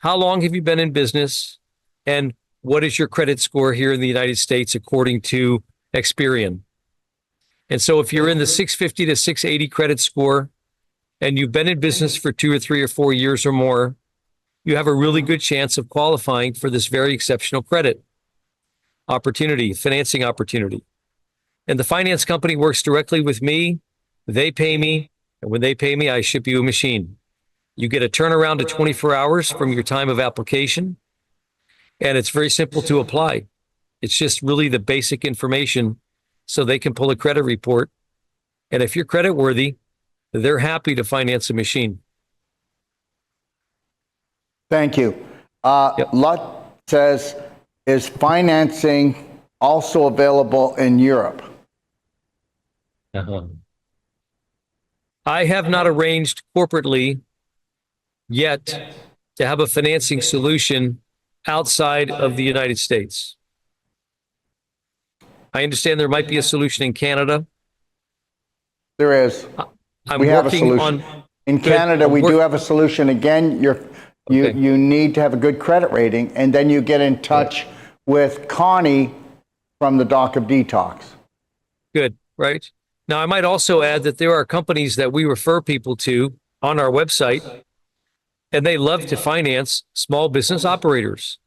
how long have you been in business and what is your credit score here in the United States according to Experian. And so if you're in the 650 to 680 credit score and you've been in business for 2 or 3 or 4 years or more, you have a really good chance of qualifying for this very exceptional credit opportunity, financing opportunity. And the finance company works directly with me. They pay me. And when they pay me, I ship you a machine. You get a turnaround of 24 hours from your time of application. And it's very simple to apply. It's just really the basic information so they can pull a credit report. And if you're credit worthy, they're happy to finance a machine. Thank you. Yep. Lut says, is financing also available in Europe? Uh-huh. I have not arranged corporately yet to have a financing solution outside of the United States. I understand there might be a solution in Canada. There is. I'm We have a working solution. on. In Good. Canada, I'm we work- do have a solution. Again, Okay. you need to have a good credit rating, and then you get in touch with Connie from the Dock of Detox. Good, right? Now, I might also add that there are companies that we refer people to on our website, and they love to finance small business operators,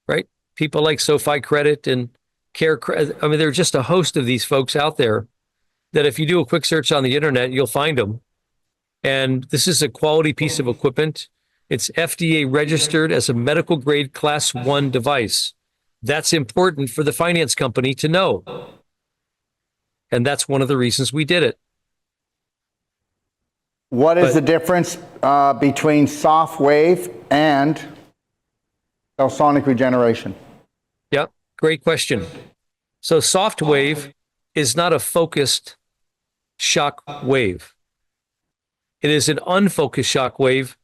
right? People like SoFi Credit and Care Credit. I mean, there are just a host of these folks out there that if you do a quick search on the internet, you'll find them. And this is a quality piece of equipment. It's FDA registered as a medical grade class 1 device. That's important for the finance company to know. And that's one of the reasons we did it. What is the difference between soft wave and CellSonic regeneration? Yep, great question. So soft wave is not a focused shock wave. It is an unfocused shock wave.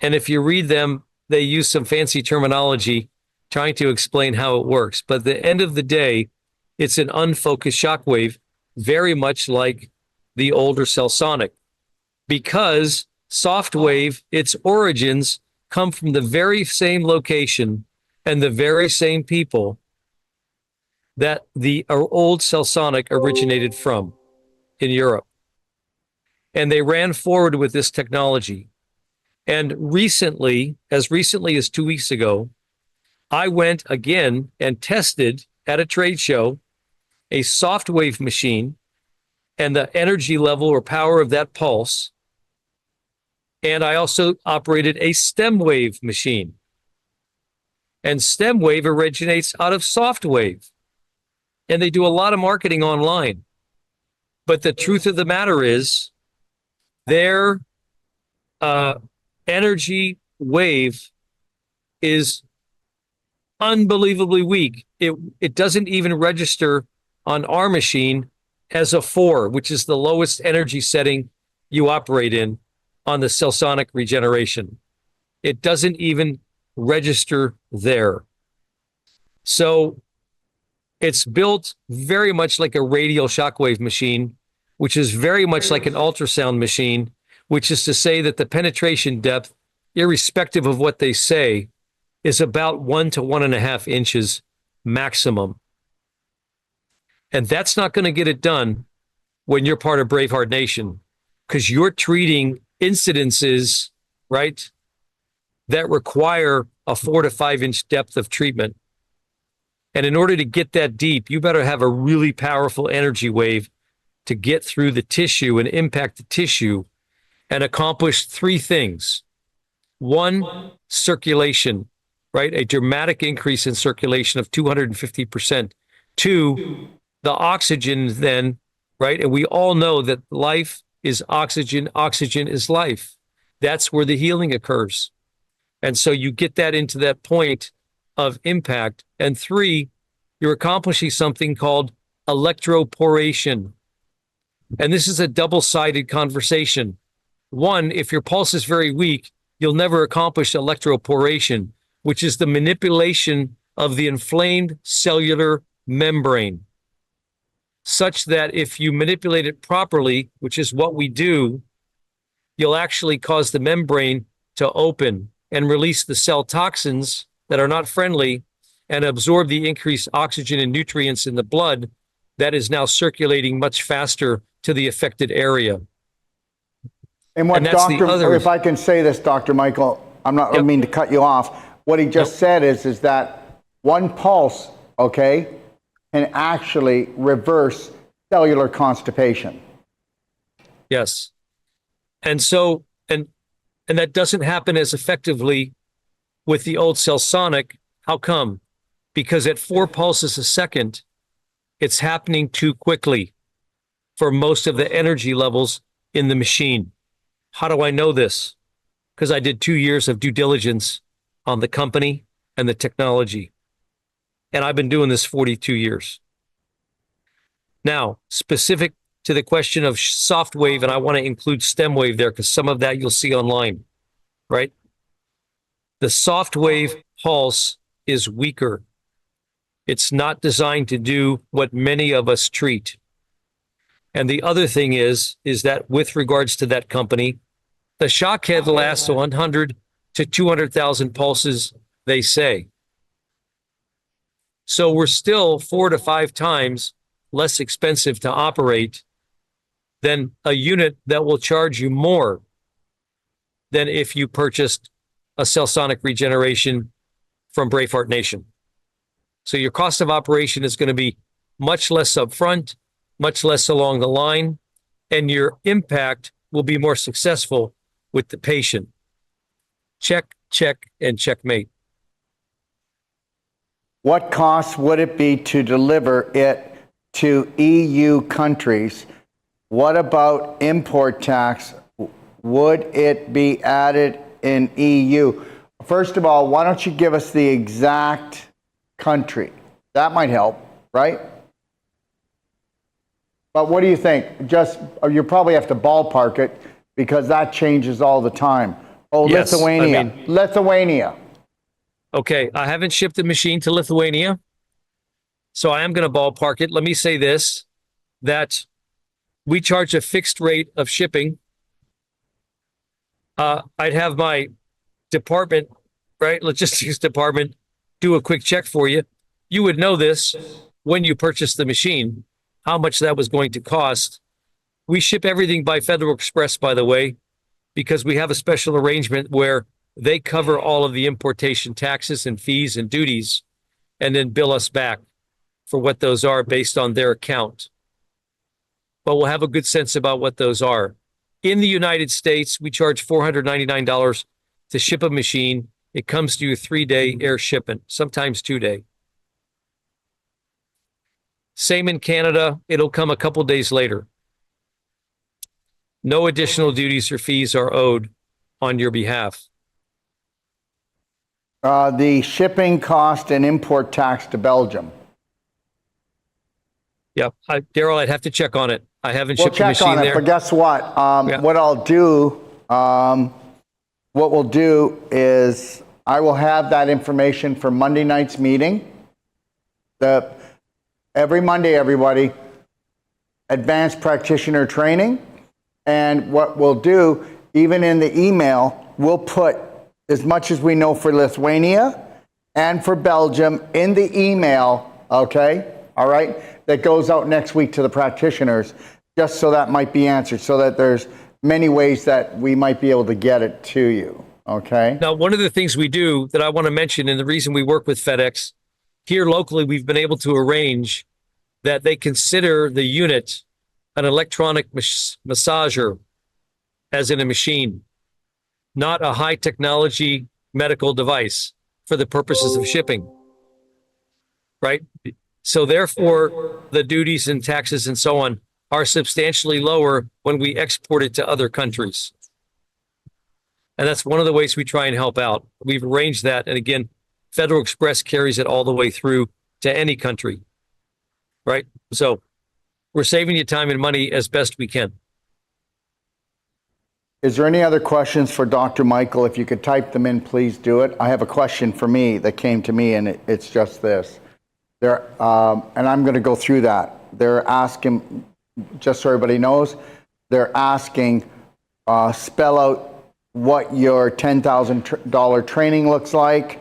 And if you read them, they use some fancy terminology trying to explain how it works. But at the end of the day, it's an unfocused shock wave, very much like the older CellSonic. Because soft wave, its origins come from the very same location and the very same people that the old CellSonic originated from in Europe. And they ran forward with this technology. And recently as 2 weeks ago, I went again and tested at a trade show a soft wave machine and the energy level or power of that pulse. And I also operated a stem wave machine. And stem wave originates out of soft wave. And they do a lot of marketing online. But the truth of the matter is, their energy wave is unbelievably weak. It doesn't even register on our machine as a 4, which is the lowest energy setting you operate in on the CellSonic regeneration. It doesn't even register there. So it's built very much like a radial shockwave machine, which is very much like an ultrasound machine, which is to say that the penetration depth, irrespective of what they say, is about 1 to 1.5 inches maximum. And that's not going to get it done when you're part of Braveheart Nation, because you're treating incidences, right, that require a 4 to 5 inch depth of treatment. And in order to get that deep, you better have a really powerful energy wave to get through the tissue and impact the tissue and accomplish 3 things. 1, circulation, right? A dramatic increase in circulation of 250%. 2, the oxygen then, right? And we all know that life is oxygen. Oxygen is life. That's where the healing occurs. And so you get that into that point of impact. And 3, you're accomplishing something called electroporation. And this is a double-sided conversation. 1, if your pulse is very weak, you'll never accomplish electroporation, which is the manipulation of the inflamed cellular membrane, such that if you manipulate it properly, which is what we do, you'll actually cause the membrane to open and release the cell toxins that are not friendly and absorb the increased oxygen and nutrients in the blood that is now circulating much faster to the affected area. And what that's the Dr. other- If I can say this, Dr. Michael, I don't mean to cut you off. What he just said is that 1 pulse, okay, can actually reverse cellular constipation. Yes. And so, and that doesn't happen as effectively with the old CellSonic. How come? Because at 4 pulses a second, it's happening too quickly for most of the energy levels in the machine. How do I know this? because I did 2 years of due diligence on the company and the technology. And I've been doing this 42 years. Now, specific to the question of soft wave, and I want to include stem wave there because some of that you'll see online, right? The soft wave pulse is weaker. It's not designed to do what many of us treat. And the other thing is that with regards to that company, the shock head lasts 100 to 200,000 pulses, they say. So we're still 4 to 5 times less expensive to operate than a unit that will charge you more than if you purchased a CellSonic Regeneration from Braveheart Nation. So your cost of operation is going to be much less upfront, much less along the line, and your impact will be more successful with the patient. Check, check, and checkmate. What cost would it be to deliver it to EU countries? What about import tax? Would it be added in EU? First of all, why don't you give us the exact country? That might help, right? But what do you think? Just, you probably have to ballpark it because that changes all the time. Oh, Yes, Lithuania. Lithuania. Okay, I haven't shipped the machine to Lithuania, so I am going to ballpark it. Let me say this, that we charge a fixed rate of shipping. I'd have my department, right, logistics department, do a quick check for you. You would know this when you purchase the machine, how much that was going to cost. We ship everything by Federal Express, by the way, because we have a special arrangement where they cover all of the importation taxes and fees and duties and then bill us back for what those are based on their account. But we'll have a good sense about what those are. In the United States, we charge $499 to ship a machine. It comes to you 3-day air shipment, sometimes 2-day. Same in Canada, it'll come a couple days later. No additional duties or fees are owed on your behalf. The shipping cost and import tax to Belgium. Yep, Darrell, I'd have to check on it. I haven't We'll shipped the check machine on it, there. but guess what? Yeah. What I'll do, what we'll do is I will have that information for Monday night's meeting. Every Monday, everybody, advanced practitioner training. And what we'll do, even in the email, we'll put as much as we know for Lithuania and for Belgium in the email, okay? All right? That goes out next week to the practitioners, just so that might be answered, so that there's many ways that we might be able to get it to you, okay? Now, one of the things we do that I want to mention, and the reason we work with FedEx, here locally, we've been able to arrange that they consider the unit an electronic massager, as in a machine, not a high technology medical device for the purposes of shipping, right? So therefore, the duties and taxes and so on are substantially lower when we export it to other countries. And that's one of the ways we try and help out. We've arranged that. And again, Federal Express carries it all the way through to any country, right? So we're saving you time and money as best we can. Is there any other questions for Dr. Michael? If you could type them in, please do it. I have a question for me that came to me, and it's just this. And I'm going to go through that. They're asking, just so everybody knows, they're asking, spell out what your $10,000 training looks like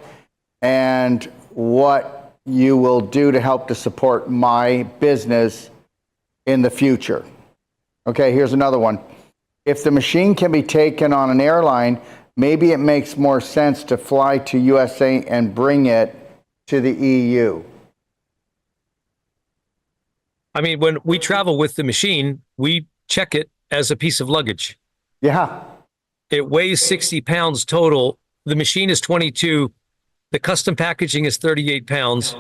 and what you will do to help to support my business in the future. Okay, here's another one. If the machine can be taken on an airline, maybe it makes more sense to fly to USA and bring it to the EU. I mean, when we travel with the machine, we check it as a piece of luggage. Yeah. It weighs 60 pounds total. The machine is 22. The custom packaging is 38 pounds.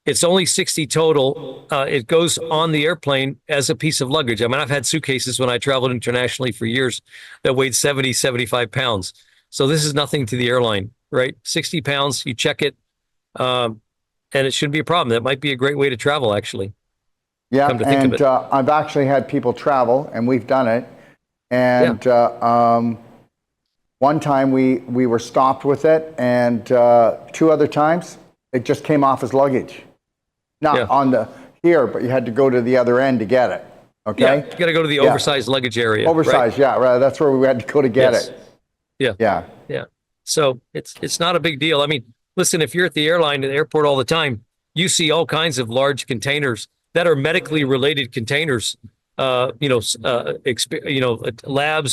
It's only 60 total. It goes on the airplane as a piece of luggage. I mean, I've had suitcases when I traveled internationally for years that weighed 70, 75 pounds. So this is nothing to the airline, right? 60 pounds, you check it, and it shouldn't be a problem. That might be a great way to travel, actually. Yeah, Come to think of and it. I've actually had people travel, and we've done it. And one time we were stopped with it, and 2 other times it just came off as luggage. Not on the here, but you had to go to the other end to get it. Okay. Yeah, you got to go to the oversized luggage area. Oversized, right? right. That's where we had to go to get it. Yeah. So it's not a big deal. I mean, listen, if you're at the airline, at the airport all the time, you see all kinds of large containers that are medically related containers. Labs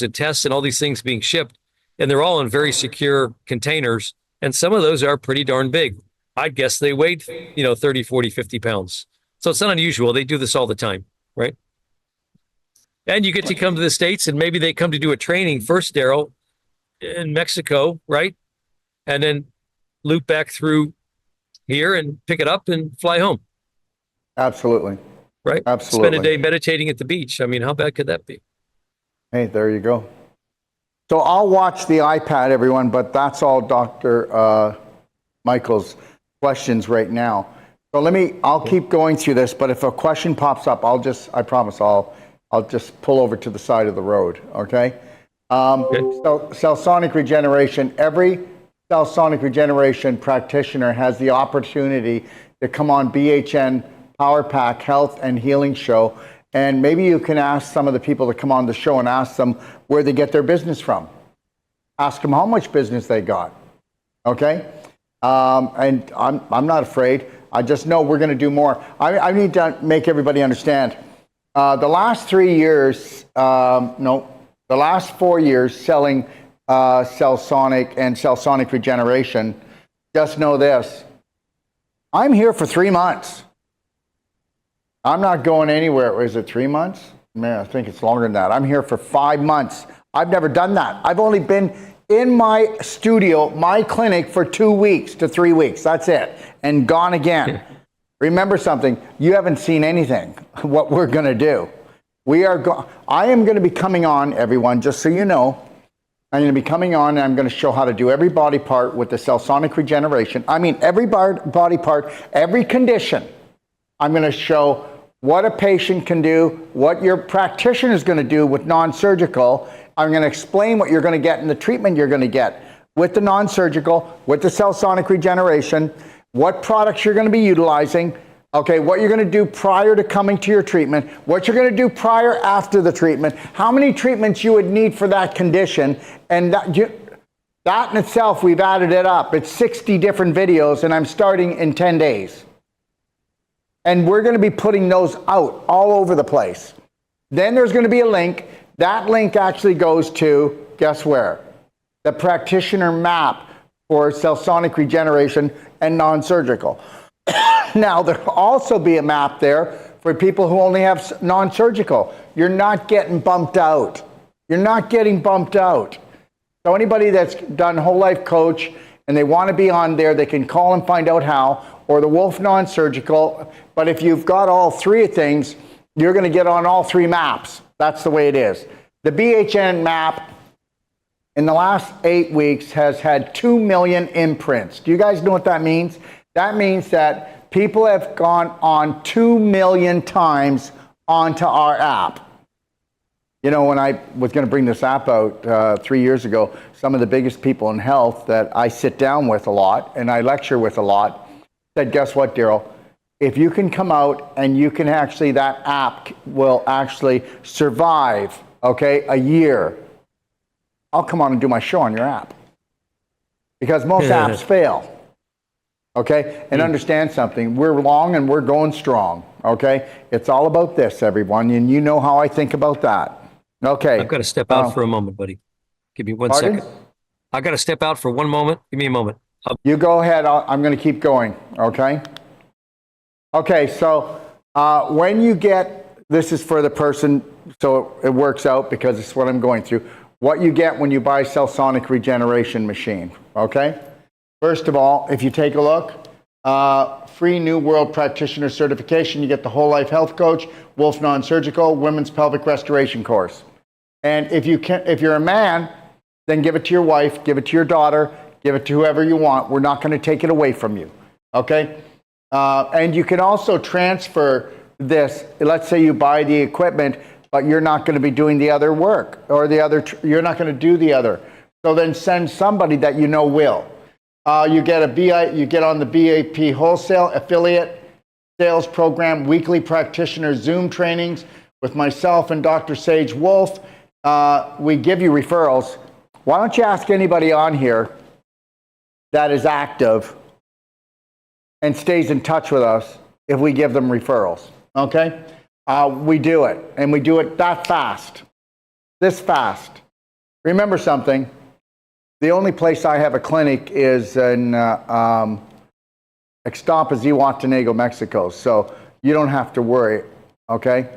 and tests and all these things being shipped, and they're all in very secure containers. And some of those are pretty darn big. I'd guess they weighed, 30, 40, 50 pounds. So it's not unusual. They do this all the time, right? And you get to come to the States, and maybe they come to do a training first, Darrell, in Mexico, right? And then loop back through here and pick it up and fly home. Absolutely. Right? Absolutely. Spend a day meditating at the beach. I mean, how bad could that be? Hey, there you go. So I'll watch the iPad, everyone, but that's all Dr. Michael's questions right now. So I'll keep going through this, but if a question pops up, I promise I'll just pull over to the side of the road, okay? So CellSonic Regeneration, every CellSonic Regeneration practitioner has the opportunity to come on BHN Power Pack Health and Healing Show, and maybe you can ask some of the people to come on the show and ask them where they get their business from. Ask them how much business they got, okay? And I'm not afraid. I just know we're going to do more. I need to make everybody understand. The last 3 years, the last 4 years selling CellSonic and CellSonic Regeneration, just know this. I'm here for 3 months. I'm not going anywhere. Is it 3 months? Man, I think it's longer than that. I'm here for 5 months. I've never done that. I've only been in my studio, my clinic, for 2 weeks to 3 weeks. That's it. And gone again. Remember something. You haven't seen anything, what we're going to do. I am going to be coming on, everyone, just so you know. I'm going to be coming on, and I'm going to show how to do every body part with the CellSonic Regeneration. I mean, every body part, every condition. I'm going to show what a patient can do, what your practitioner is going to do with non-surgical. I'm going to explain what you're going to get in the treatment you're going to get with the non-surgical, with the CellSonic Regeneration, what products you're going to be utilizing, okay, what you're going to do prior to coming to your treatment, what you're going to do prior after the treatment, how many treatments you would need for that condition, and that in itself, we've added it up. It's 60 different videos, and I'm starting in 10 days. And we're going to be putting those out all over the place. Then there's going to be a link. That link actually goes to, guess where? The practitioner map for CellSonic Regeneration and non-surgical. Now, there'll also be a map there for people who only have non-surgical. You're not getting bumped out. You're not getting bumped out. So anybody that's done Whole Life Coach and they want to be on there, they can call and find out how, or the Wolfe non-surgical. But if you've got all 3 things, you're going to get on all 3 maps. That's the way it is. The BHN map in the last 8 weeks has had 2 million imprints. Do you guys know what that means? That means that people have gone on 2 million times onto our app. You know, when I was going to bring this app out 3 years ago, some of the biggest people in health that I sit down with a lot and I lecture with a lot said, guess what, Darrell? If you can come out and you can actually, that app will actually survive, okay, a year, I'll come on and do my show on your app. Because most apps fail, okay? And understand something, we're long and we're going strong, okay? It's all about this, everyone, and you know how I think about that. Okay. I've got to step out for a moment, buddy. Give me one second. I've got to step out for one moment. Give me a moment. You go ahead. I'm going to keep going, okay? Okay, so when you get, this is for the person, so it works out because it's what I'm going through, what you get when you buy CellSonic Regeneration machine, okay? First of all, if you take a look, free New World Practitioner certification, you get the Whole Life Health Coach, Wolfe Non-Surgical, Women's Pelvic Restoration course. And if you're a man, then give it to your wife, give it to your daughter, give it to whoever you want. We're not going to take it away from you, okay? And you can also transfer this. Let's say you buy the equipment, but you're not going to be doing the other work, or you're not going to do the other. So then send somebody that you know will. You get on the BAP Wholesale Affiliate Sales Program, weekly practitioner Zoom trainings with myself and Dr. Sage Wolfe. We give you referrals. Why don't you ask anybody on here that is active and stays in touch with us if we give them referrals, okay? We do it, and we do it that fast, this fast. Remember something, the only place I have a clinic is in Ixtapa, Zihuatanejo, Mexico, so you don't have to worry, okay?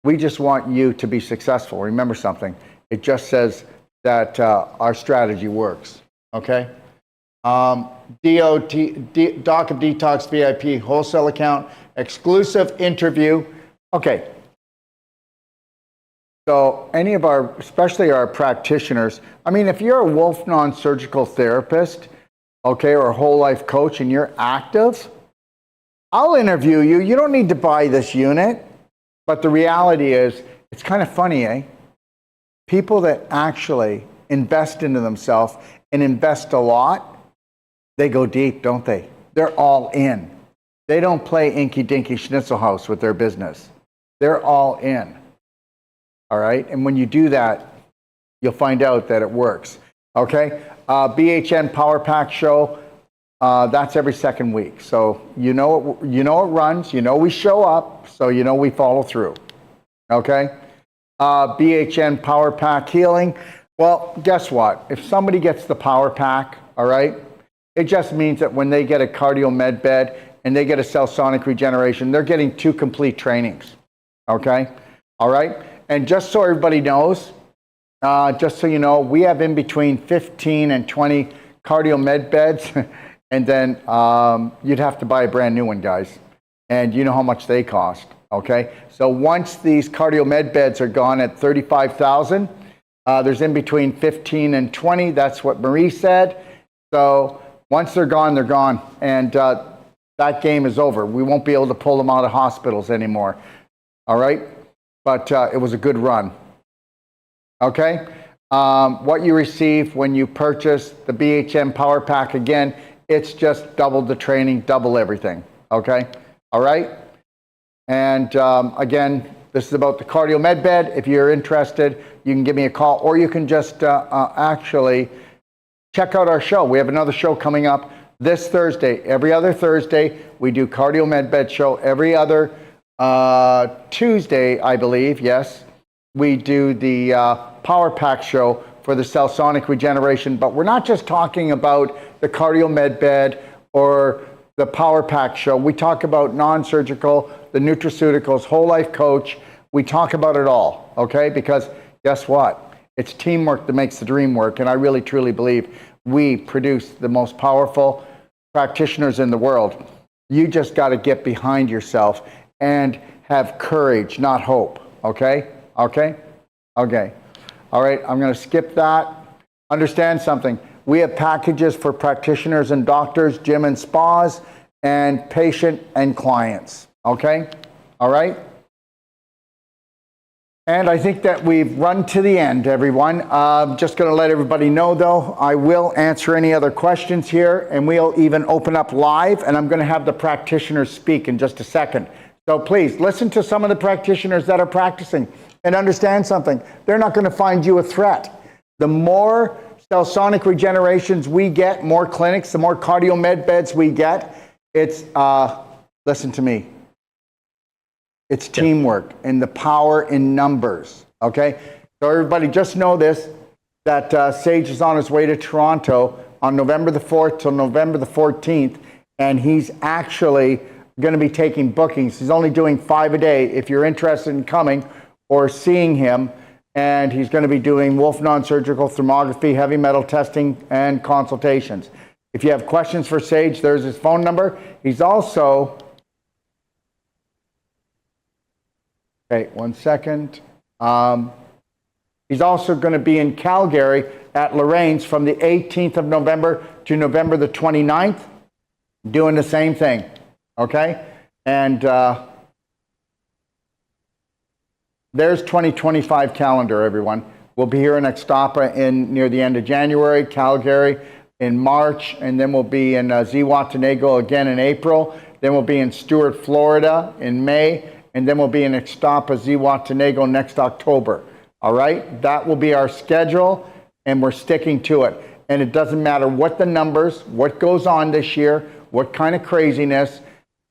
We just want you to be successful. Remember something, it just says that our strategy works, okay? Doc of Detox VIP wholesale account, exclusive interview. Okay. So any of our, especially our practitioners, I mean, if you're a Wolfe non-surgical therapist, okay, or a whole life coach and you're active, I'll interview you. You don't need to buy this unit. But the reality is, it's kind of funny, eh? People that actually invest into themselves and invest a lot, they go deep, don't they? They're all in. They don't play inky dinky schnitzel house with their business. They're all in. All right? And when you do that, you'll find out that it works. Okay? BHN Power Pack Show, that's every second week. So you know it runs, you know we show up, so you know we follow through. Okay? BHN Power Pack Healing. Well, guess what? If somebody gets the Power Pack, all right, it just means that when they get a cardio med bed and they get a CellSonic Regeneration, they're getting 2 complete trainings. Okay? All right? And just so everybody knows, just so you know, we have in between 15 and 20 cardio med beds, and then you'd have to buy a brand new one, guys. And you know how much they cost, okay? So once these cardio med beds are gone at $35,000, there's in between 15 and 20. That's what Marie said. So once they're gone, they're gone. And that game is over. We won't be able to pull them out of hospitals anymore. All right? But it was a good run. Okay? What you receive when you purchase the BHM Power Pack, again, it's just double the training, double everything. Okay? All right? And again, this is about the cardio med bed. If you're interested, you can give me a call, or you can just actually check out our show. We have another show coming up this Thursday. Every other Thursday, we do cardio med bed show. Every other Tuesday, I believe, yes, we do the Power Pack show for the CellSonic Regeneration. But we're not just talking about the cardio med bed or the Power Pack show. We talk about non-surgical, the nutraceuticals, whole life coach. We talk about it all, okay? Because guess what? It's teamwork that makes the dream work. And I really, truly believe we produce the most powerful practitioners in the world. You just got to get behind yourself and have courage, not hope, okay? Okay? Okay. All right, I'm going to skip that. Understand something. We have packages for practitioners and doctors, gym and spas, and patient and clients, okay? All right? And I think that we've run to the end, everyone. Just going to let everybody know, though, I will answer any other questions here, and we'll even open up live, and I'm going to have the practitioners speak in just a second. So please, listen to some of the practitioners that are practicing and understand something. They're not going to find you a threat. The more CellSonic Regenerations we get, more clinics, the more cardio med beds we get, it's, listen to me, it's teamwork and the power in numbers, okay? So everybody just know this, that Sage is on his way to Toronto on November the 4th till November the 14th, and he's actually going to be taking bookings. He's only doing 5 a day if you're interested in coming or seeing him, and he's going to be doing Wolfe non-surgical thermography, heavy metal testing, and consultations. If you have questions for Sage, there's his phone number. He's also, okay, 1 second. He's also going to be in Calgary at Lorraine's from the 18th of November to November the 29th, doing the same thing, okay? And there's 2025 calendar, everyone. We'll be here in Extapa near the end of January, Calgary in March, and then we'll be in Zihuatanejo again in April. Then we'll be in Stuart, Florida in May, and then we'll be in Extapa, Zihuatanejo next October. All right? That will be our schedule, and we're sticking to it. And it doesn't matter what the numbers, what goes on this year, what kind of craziness,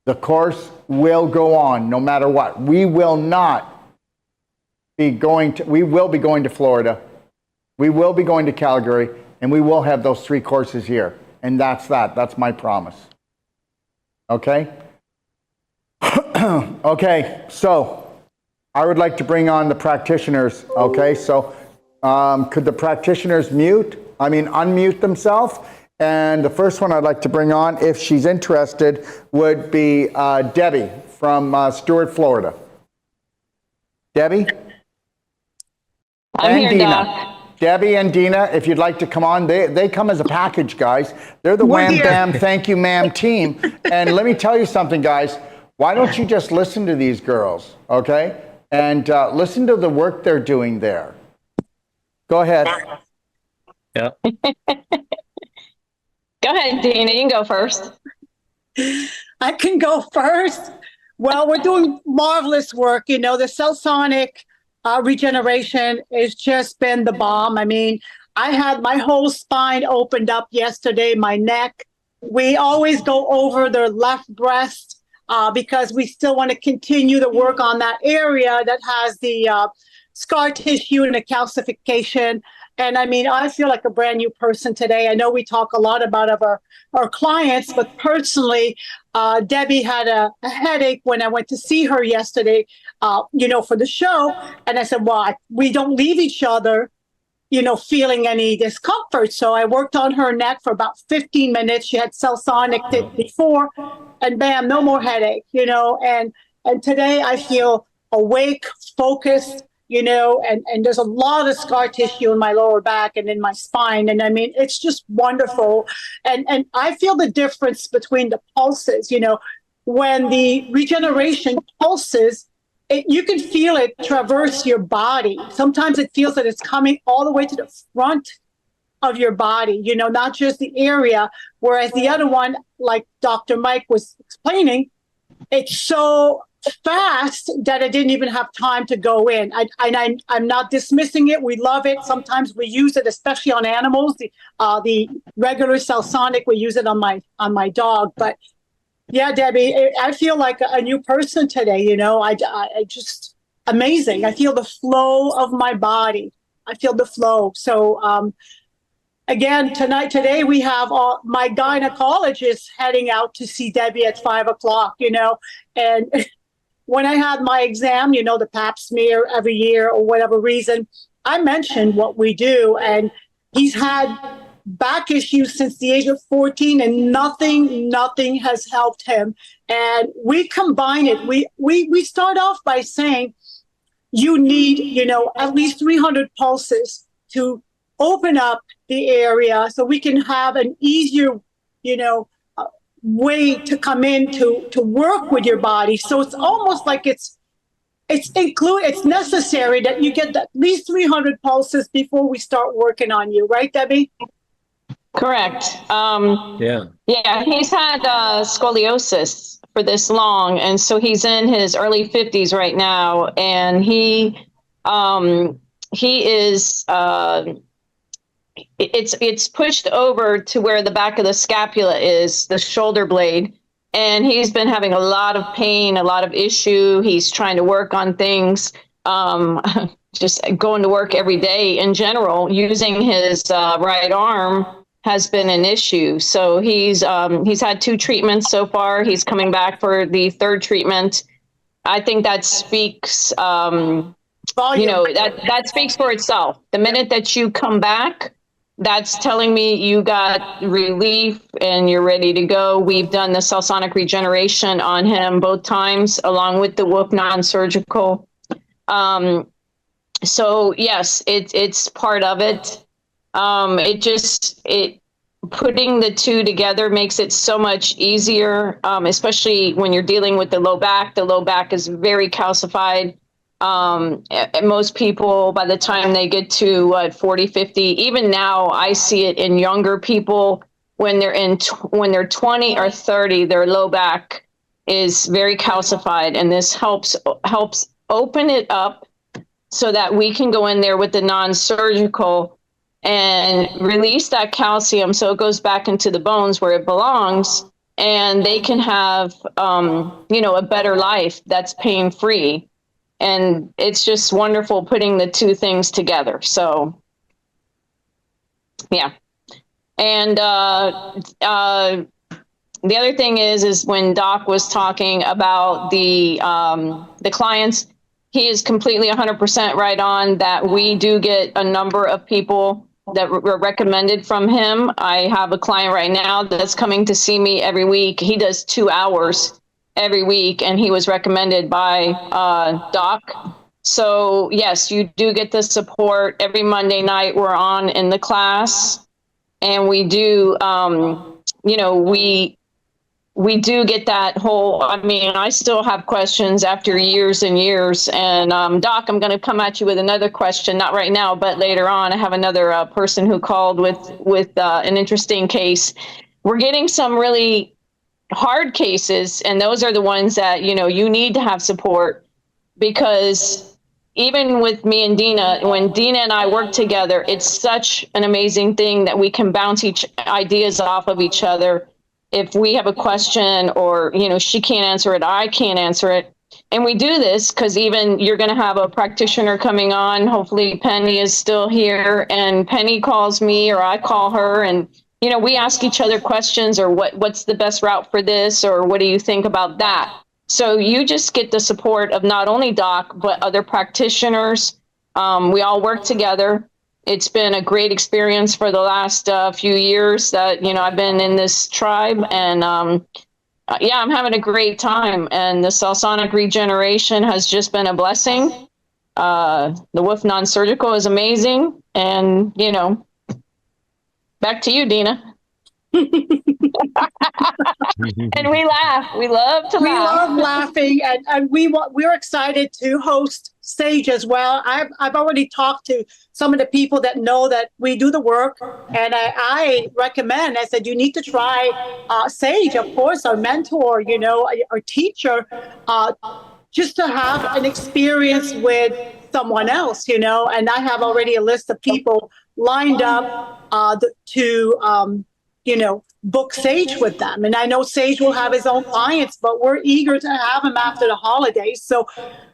the course will go on no matter what. We will be going to Florida. We will be going to Calgary, and we will have those 3 courses here. And that's that. That's my promise. Okay? Okay, so I would like to bring on the practitioners. Okay, so could the practitioners unmute themselves? And the first one I'd like to bring on, if she's interested, would be Debbie from Stuart, Florida. Debbie? I'm and here, Dina. Doc. Debbie and Dina, if you'd like to come on, they come as a package, guys. They're the Wham Bam Thank You Ma'am team. And let me tell you something, guys. Why don't you just listen to these girls, okay? And listen to the work they're doing there. Go ahead. Yeah. Go ahead, Dina. You can go first. I can go first. Well, we're doing marvelous work. The CellSonic Regeneration has just been the bomb. I mean, I had my whole spine opened up yesterday, my neck. We always go over their left breast because we still want to continue to work on that area that has the scar tissue and the calcification. And I mean, I feel like a brand new person today. I know we talk a lot about our clients, but personally, Debbie had a headache when I went to see her yesterday, for the show. And I said, well, we don't leave each other, feeling any discomfort. So I worked on her neck for about 15 minutes. She had CellSonic before, and bam, no more headache, and today I feel awake, focused, and there's a lot of scar tissue in my lower back and in my spine. And I mean, it's just wonderful. And I feel the difference between the pulses, when the regeneration pulses, you can feel it traverse your body. Sometimes it feels that it's coming all the way to the front of your body, not just the area. Whereas the other one, like Dr. Mike was explaining, it's so fast that I didn't even have time to go in. I'm not dismissing it. We love it. Sometimes we use it, especially on animals. The regular CellSonic, we use it on my dog. But yeah, Debbie, I feel like a new person today. I just amazing. I feel the flow of my body. I feel the flow. So again, today we have my gynecologist heading out to see Debbie at 5:00. And when I had my exam, the pap smear every year or whatever reason, I mentioned what we do. And he's had back issues since the age of 14 and nothing has helped him. And we combine it. We start off by saying you need, at least 300 pulses to open up the area so we can have an easier, way to come in to work with your body. So it's almost like it's necessary that you get at least 300 pulses before we start working on you, right, Debbie? Correct. Yeah. Yeah, he's had scoliosis for this long, and so he's in his early 50s right now, and he is it's pushed over to where the back of the scapula is, the shoulder blade, and he's been having a lot of pain, a lot of issue. He's trying to work on things, just going to work every day in general. Using his right arm has been an issue. So he's had 2 treatments so far. He's coming back for the 3rd treatment. I think that speaks, that speaks for itself. The minute that you come back, that's telling me you got relief and you're ready to go. We've done the CellSonic Regeneration on him both times, along with the Wolfe non-surgical. So yes, it's part of it. It putting the two together makes it so much easier, especially when you're dealing with the low back. The low back is very calcified. And most people, by the time they get to 40, 50, even now, I see it in younger people when when they're 20 or 30, their low back is very calcified, and this helps open it up so that we can go in there with the non-surgical and release that calcium so it goes back into the bones where it belongs, and they can have a better life that's pain-free. And it's just wonderful putting the two things together. So yeah. And the other thing is when Doc was talking about the clients, he is completely 100% right on that. We do get a number of people that were recommended from him. I have a client right now that's coming to see me every week. He does 2 hours every week, and he was recommended by Doc. So yes, you do get the support. Every Monday night we're on in the class, and we do, we do get that whole, I mean, I still have questions after years and years. And Doc, I'm going to come at you with another question, not right now, but later on. I have another person who called with an interesting case. We're getting some really hard cases, and those are the ones that, you need to have support, because even with me and Dina, when Dina and I work together, it's such an amazing thing that we can bounce ideas off of each other. If we have a question or, she can't answer it, I can't answer it. And we do this because even you're going to have a practitioner coming on. Hopefully Penny is still here, and Penny calls me or I call her, and, we ask each other questions, or what's the best route for this, or what do you think about that? So you just get the support of not only Doc, but other practitioners. We all work together. It's been a great experience for the last few years that, I've been in this tribe, and I'm having a great time. And the CellSonic Regeneration has just been a blessing. The Wolfe non-surgical is amazing. And, back to you, Dina. And we laugh. We love to laugh. We love laughing, and we're excited to host Sage as well. I've already talked to some of the people that know that we do the work, and I recommend. I said you need to try Sage, of course, our mentor, our teacher, just to have an experience with someone else, And I have already a list of people lined up to book Sage with them. And I know Sage will have his own clients, but we're eager to have him after the holidays. So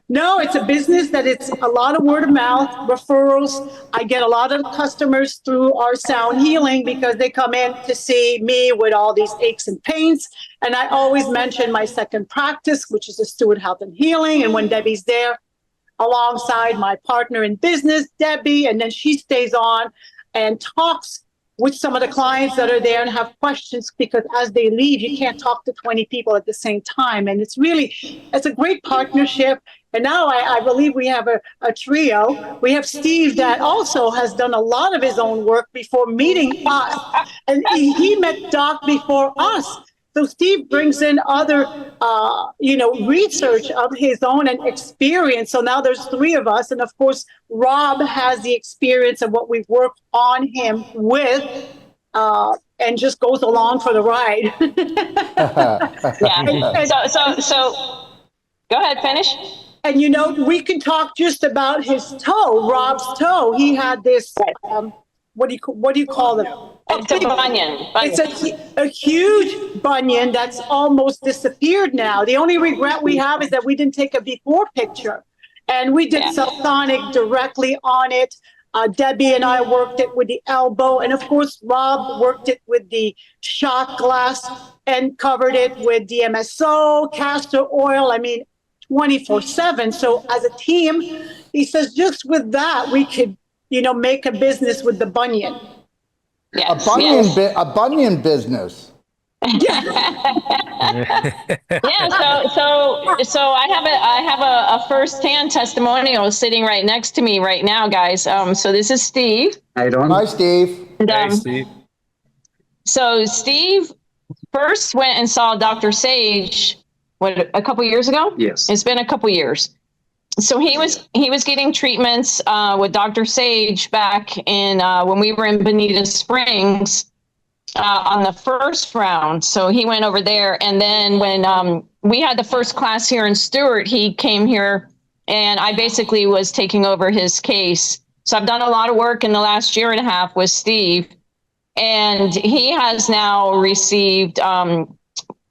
no, it's a business that it's a lot of word of mouth, referrals. I get a lot of customers through our sound healing because they come in to see me with all these aches and pains. And I always mention my second practice, which is the Stewart Health and Healing. And when Debbie's there, alongside my partner in business, Debbie, and then she stays on and talks with some of the clients that are there and have questions, because as they leave, you can't talk to 20 people at the same time. And it's a great partnership. And now I believe we have a trio. We have Steve that also has done a lot of his own work before meeting us. And he met Doc before us. So Steve brings in other, research of his own and experience. So now there's 3 of us. And of course, Rob has the experience of what we've worked on him with, and just goes along for the ride. Yeah. So go ahead, finish. And, we can talk just about his toe, Rob's toe. He had this, what do you call them? It's a bunion. It's a huge bunion that's almost disappeared now. The only regret we have is that we didn't take a before picture. And we did CellSonic directly on it. Debbie and I worked it with the elbow. And of course, Rob worked it with the shot glass and covered it with DMSO, castor oil. 24/7. So as a team, he says, just with that, we could, make a business with the bunion. Yes, a bunion business. Yeah, so I have a first-hand testimonial sitting right next to me right now, guys. So this is Steve. How you doing? Hi, Steve. And, Hey, Steve. so Steve first went and saw Dr. Sage, what, a couple years ago? Yes. It's been a couple years. So he was getting treatments with Dr. Sage back in when we were in Bonita Springs on the first round. So he went over there, and then when we had the first class here in Stewart, he came here, and I basically was taking over his case. So I've done a lot of work in the last year and a half with Steve, and he has now received the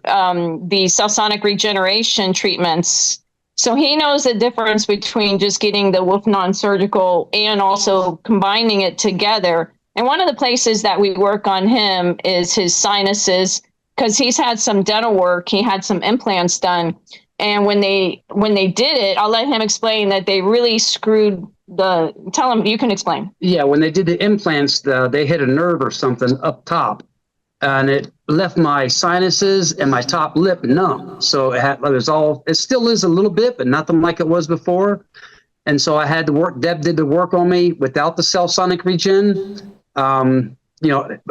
CellSonic Regeneration treatments. So he knows the difference between just getting the Wolfe non-surgical and also combining it together. And one of the places that we work on him is his sinuses, because he's had some dental work. He had some implants done. And when they did it, I'll let him explain that they really screwed tell him, you can explain. Yeah, when they did the implants, they hit a nerve or something up top, and it left my sinuses and my top lip numb. So it still is a little bit, but nothing like it was before. And so I had to work. Deb did the work on me without the CellSonic Regen.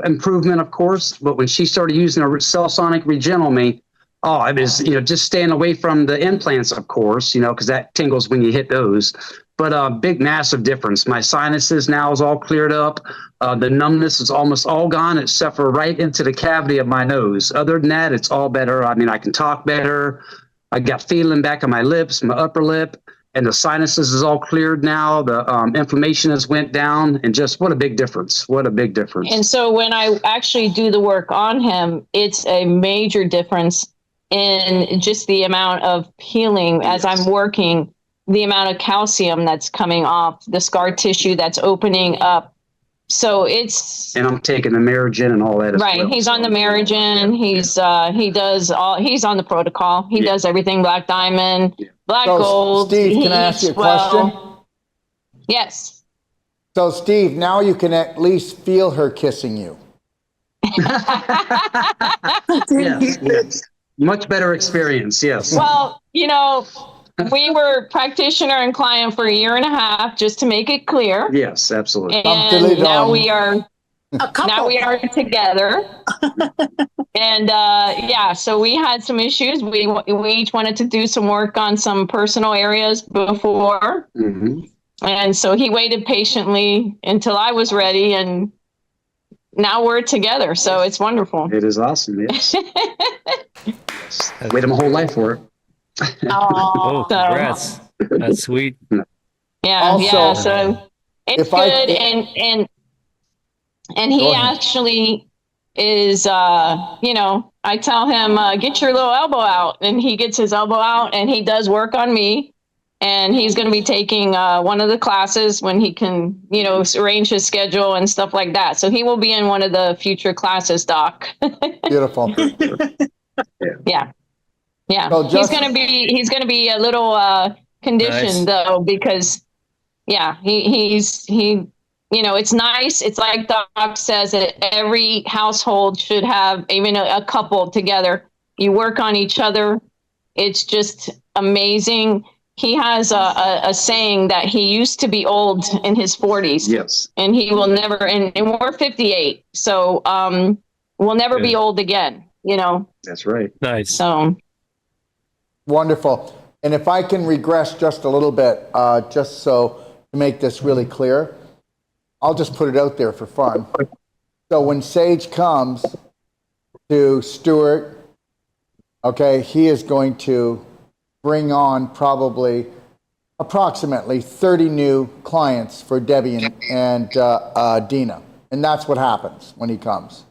Improvement, of course. But when she started using a CellSonic Regen on me, it was, just staying away from the implants, of course, because that tingles when you hit those. But big, massive difference. My sinuses now is all cleared up. The numbness is almost all gone, except for right into the cavity of my nose. Other than that, it's all better. I mean, I can talk better. I got feeling back on my lips, my upper lip, and the sinuses is all cleared now. The inflammation has went down, and just what a big difference. What a big difference. And so when I actually do the work on him, it's a major difference in just the amount of healing as I'm working, the amount of calcium that's coming off, the scar tissue that's opening up. So it's, and I'm taking the Merigen and all that as right. well. He's on the Merigen. He's he's on the protocol. He does everything, Black Diamond, Black Gold. Steve, can I ask you a question? Yes. So, Steve, now you can at least feel her kissing you. Yes. Much better experience, yes. Well, we were practitioner and client for a year and a half, just to make it clear. Yes, absolutely. And now we are together. And so we had some issues. We each wanted to do some work on some personal areas before. Mm-hmm. And so he waited patiently until I was ready, and now we're together. So it's wonderful. It is awesome, yes. Waited my whole life for it. Oh, congrats. That's sweet. Yeah, Also, so it's good. And he actually is, I tell him, get your little elbow out, and he gets his elbow out, and he does work on me. And he's going to be taking one of the classes when he can, arrange his schedule and stuff like that. So he will be in one of the future classes, Doc. Beautiful. Yeah. Yeah. So he's going to be a little conditioned though, because it's nice. It's like Doc says that every household should have even a couple together. You work on each other. It's just amazing. He has a saying that he used to be old in his 40s. Yes. And he will never, and we're 58. So we'll never be old again, That's right. Nice. So. Wonderful. And if I can regress just a little bit, just so to make this really clear, I'll just put it out there for fun. So when Sage comes to Stewart, okay, he is going to bring on approximately 30 new clients for Debbie and Dina. And that's what happens when he comes.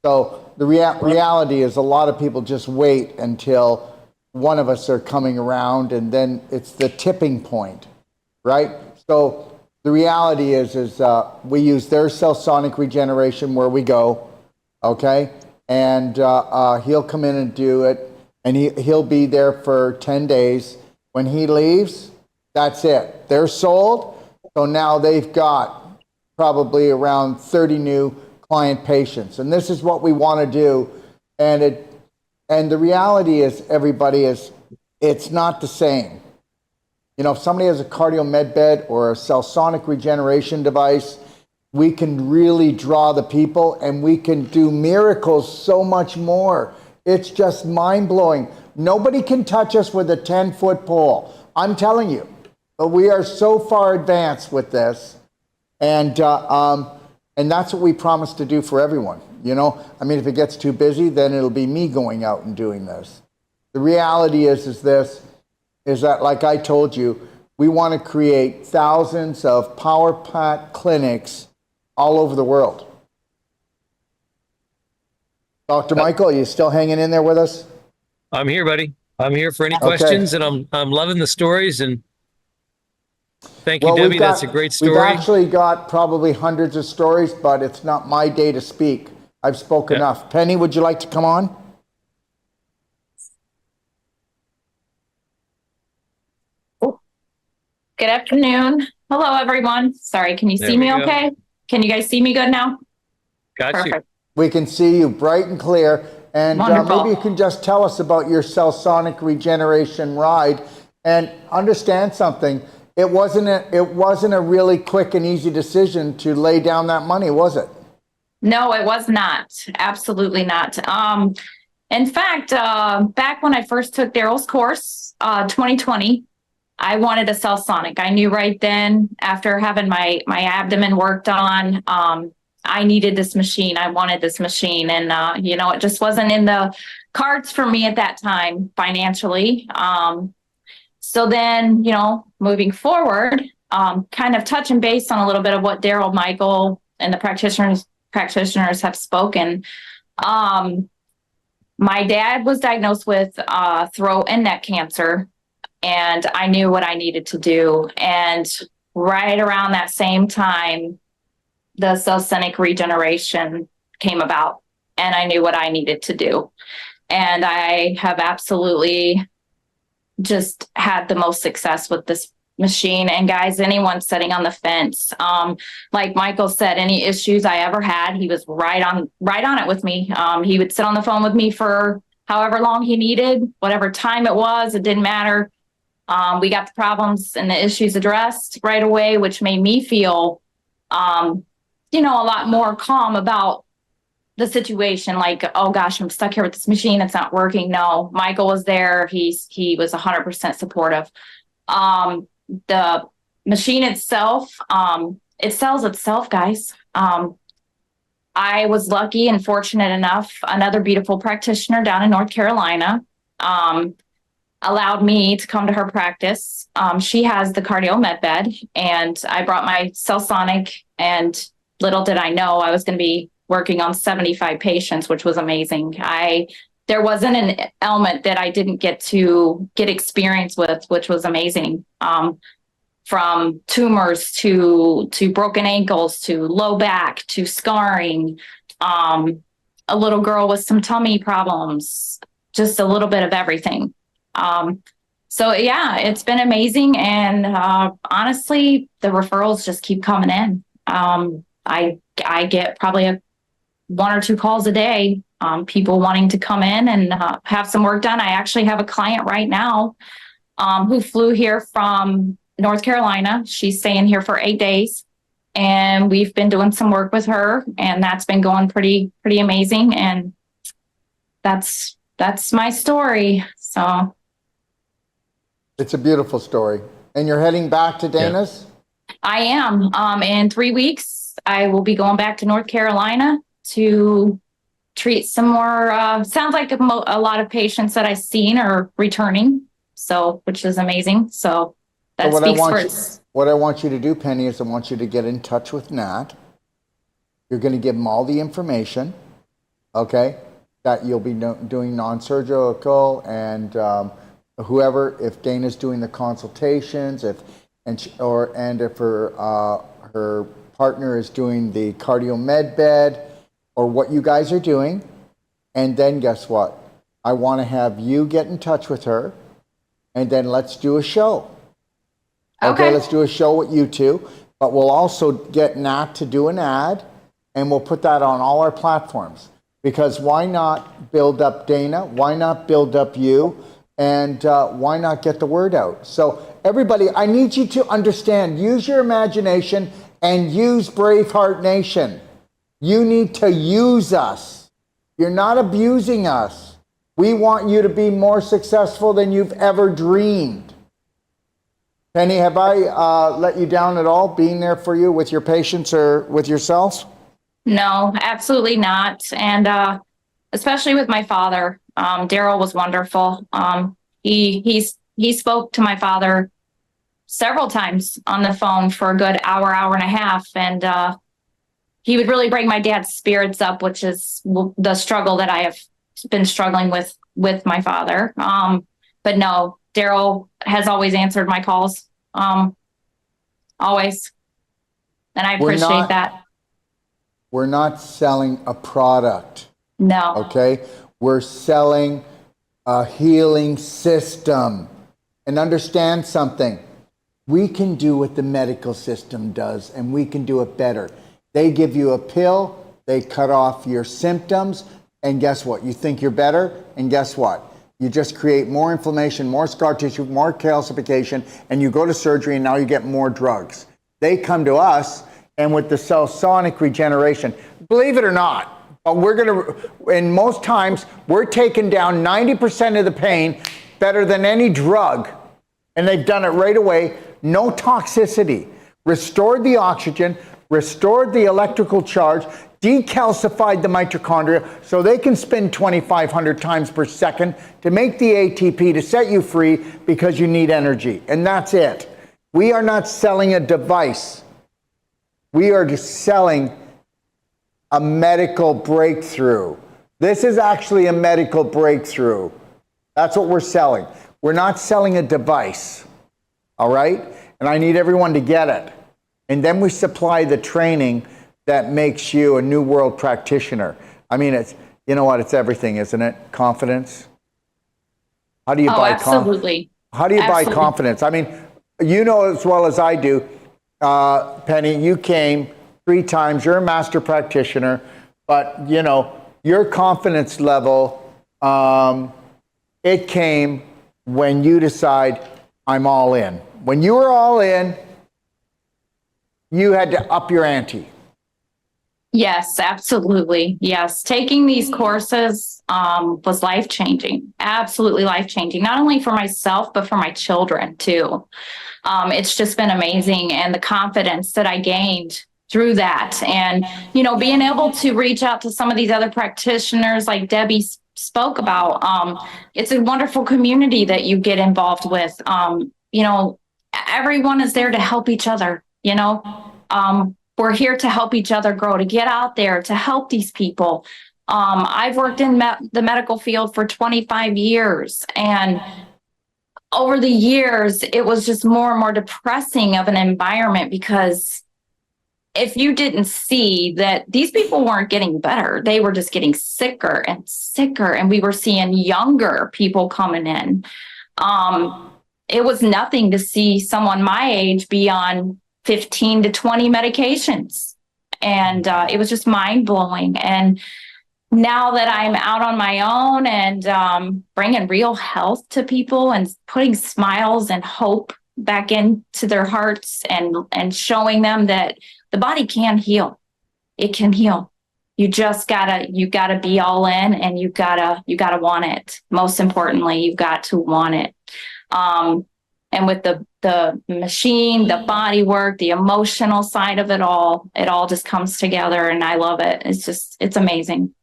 So the reality is a lot of people just wait until one of us are coming around, and then it's the tipping point, right? So the reality is we use their CellSonic Regeneration where we go, okay? And he'll come in and do it, and he'll be there for 10 days. When he leaves, that's it. They're sold, so now they've got probably around 30 new client patients. And this is what we want to do. And the reality is, everybody, is it's not the same. You know, if somebody has a cardio med bed or a CellSonic regeneration device, we can really draw the people, and we can do miracles so much more. It's just mind-blowing. Nobody can touch us with a 10-foot pole. I'm telling you. But we are so far advanced with this. And that's what we promise to do for everyone. You know, I mean, if it gets too busy, then it'll be me going out and doing this. The reality is that, like I told you, we want to create thousands of power pack clinics all over the world. Dr. Michael, are you still hanging in there with us? I'm here, buddy. I'm here for any questions, and I'm loving the stories. And thank you, Debbie. That's a great story. We've actually got probably hundreds of stories, but it's not my day to speak. I've spoken enough. Penny, would you like to come on? Good afternoon. Hello, everyone. Sorry, can you see me okay? Can you guys see me good now? Got you. We can see you bright and clear. And maybe you can just tell us about your CellSonic regeneration ride, and understand something. It wasn't a really quick and easy decision to lay down that money, was it? No, it was not. Absolutely not. In fact, back when I first took Darrell's course, 2020, I wanted a CellSonic. I knew right then, after having my abdomen worked on, I needed this machine. I wanted this machine. And, you know, it just wasn't in the cards for me at that time financially. So then, you know, moving forward, kind of touching base on a little bit of what Darrell, Michael, and the practitioners have spoken. My dad was diagnosed with throat and neck cancer, and I knew what I needed to do. And right around that same time, the CellSonic regeneration came about, and I knew what I needed to do. And I have absolutely just had the most success with this machine. And guys, anyone sitting on the fence, like Michael said, any issues I ever had, he was right on it with me. He would sit on the phone with me for however long he needed, whatever time it was, it didn't matter. We got the problems and the issues addressed right away, which made me feel, you know, a lot more calm about the situation. Like, oh gosh, I'm stuck here with this machine. It's not working. No, Michael was there. He was 100% supportive. The machine itself, it sells itself, guys. I was lucky and fortunate enough. Another beautiful practitioner down in North Carolina, allowed me to come to her practice. She has the cardio med bed, and I brought my CellSonic, and little did I know I was going to be working on 75 patients, which was amazing. There wasn't an element that I didn't get experience with, which was amazing. From tumors to broken ankles, to low back, to scarring, a little girl with some tummy problems, just a little bit of everything. So yeah, it's been amazing. And honestly, the referrals just keep coming in. I get probably 1 or 2 calls a day, people wanting to come in and have some work done. I actually have a client right now who flew here from North Carolina. She's staying here for 8 days, and we've been doing some work with her, and that's been going pretty amazing. And that's my story. So it's a beautiful story. And you're heading back to Dana's? Yeah. I am. In 3 weeks, I will be going back to North Carolina to treat some more. Sounds like a lot of patients that I've seen are returning, so which is amazing. So that speaks for itself. What I want you to do, Penny, is I want you to get in touch with Nat. You're going to give him all the information, okay, that you'll be doing non-surgical, and whoever, if Dana's doing the consultations, if her partner is doing the cardio med bed, or what you guys are doing. And then guess what? I want to have you get in touch with her, and then let's do a show. Okay, let's do a show with you two, but we'll also get Nat to do an ad, and we'll put that on all our platforms. Because why not build up Dana? Why not build up you? And why not get the word out? So everybody, I need you to understand, use your imagination and use Braveheart Nation. You need to use us. You're not abusing us. We want you to be more successful than you've ever dreamed. Penny, have I let you down at all, being there for you with your patients or with yourself? No, absolutely not. And especially with my father, Darrell was wonderful. He spoke to my father several times on the phone for a good hour and a half. And he would really bring my dad's spirits up, which is the struggle that I have been struggling with my father. But no, Darrell has always answered my calls. Always. And I appreciate that. We're not selling a product. No. Okay? We're selling a healing system. And understand something. We can do what the medical system does, and we can do it better. They give you a pill, they cut off your symptoms, and guess what? You think you're better, and guess what? You just create more inflammation, more scar tissue, more calcification, and you go to surgery, and now you get more drugs. They come to us, and with the CellSonic Regeneration, believe it or not, but we're going to, and most times, we're taking down 90% of the pain better than any drug. And they've done it right away. No toxicity. Restored the oxygen, restored the electrical charge, decalcified the mitochondria so they can spin 2,500 times per second to make the ATP to set you free because you need energy. And that's it. We are not selling a device. We are just selling a medical breakthrough. This is actually a medical breakthrough. That's what we're selling. We're not selling a device, all right? And I need everyone to get it. And then we supply the training that makes you a new world practitioner. I mean, it's, you know what, it's everything, isn't it? Confidence. How do you buy absolutely. How do you buy confidence? I mean, you know as well as I do, Penny, you came 3 times, you're a master practitioner, but you know, your confidence level, it came when you decide, I'm all in. When you were all in, you had to up your ante. Yes, absolutely. Yes. Taking these courses was life-changing, absolutely life-changing, not only for myself, but for my children too. It's just been amazing. And the confidence that I gained through that, and, you know, being able to reach out to some of these other practitioners like Debbie spoke about, it's a wonderful community that you get involved with. You know, everyone is there to help each other, you know. We're here to help each other grow, to get out there, to help these people. I've worked in the medical field for 25 years, and over the years, it was just more and more depressing of an environment, because if you didn't see that these people weren't getting better, they were just getting sicker and sicker, and we were seeing younger people coming in. It was nothing to see someone my age be on 15 to 20 medications. And it was just mind blowing. And now that I'm out on my own and bringing real health to people and putting smiles and hope back into their hearts, and showing them that the body can heal. It can heal. You just gotta be all in, and you gotta want it. Most importantly, you've got to want it. And with the machine, the body work, the emotional side of it all just comes together, and I love it. It's amazing.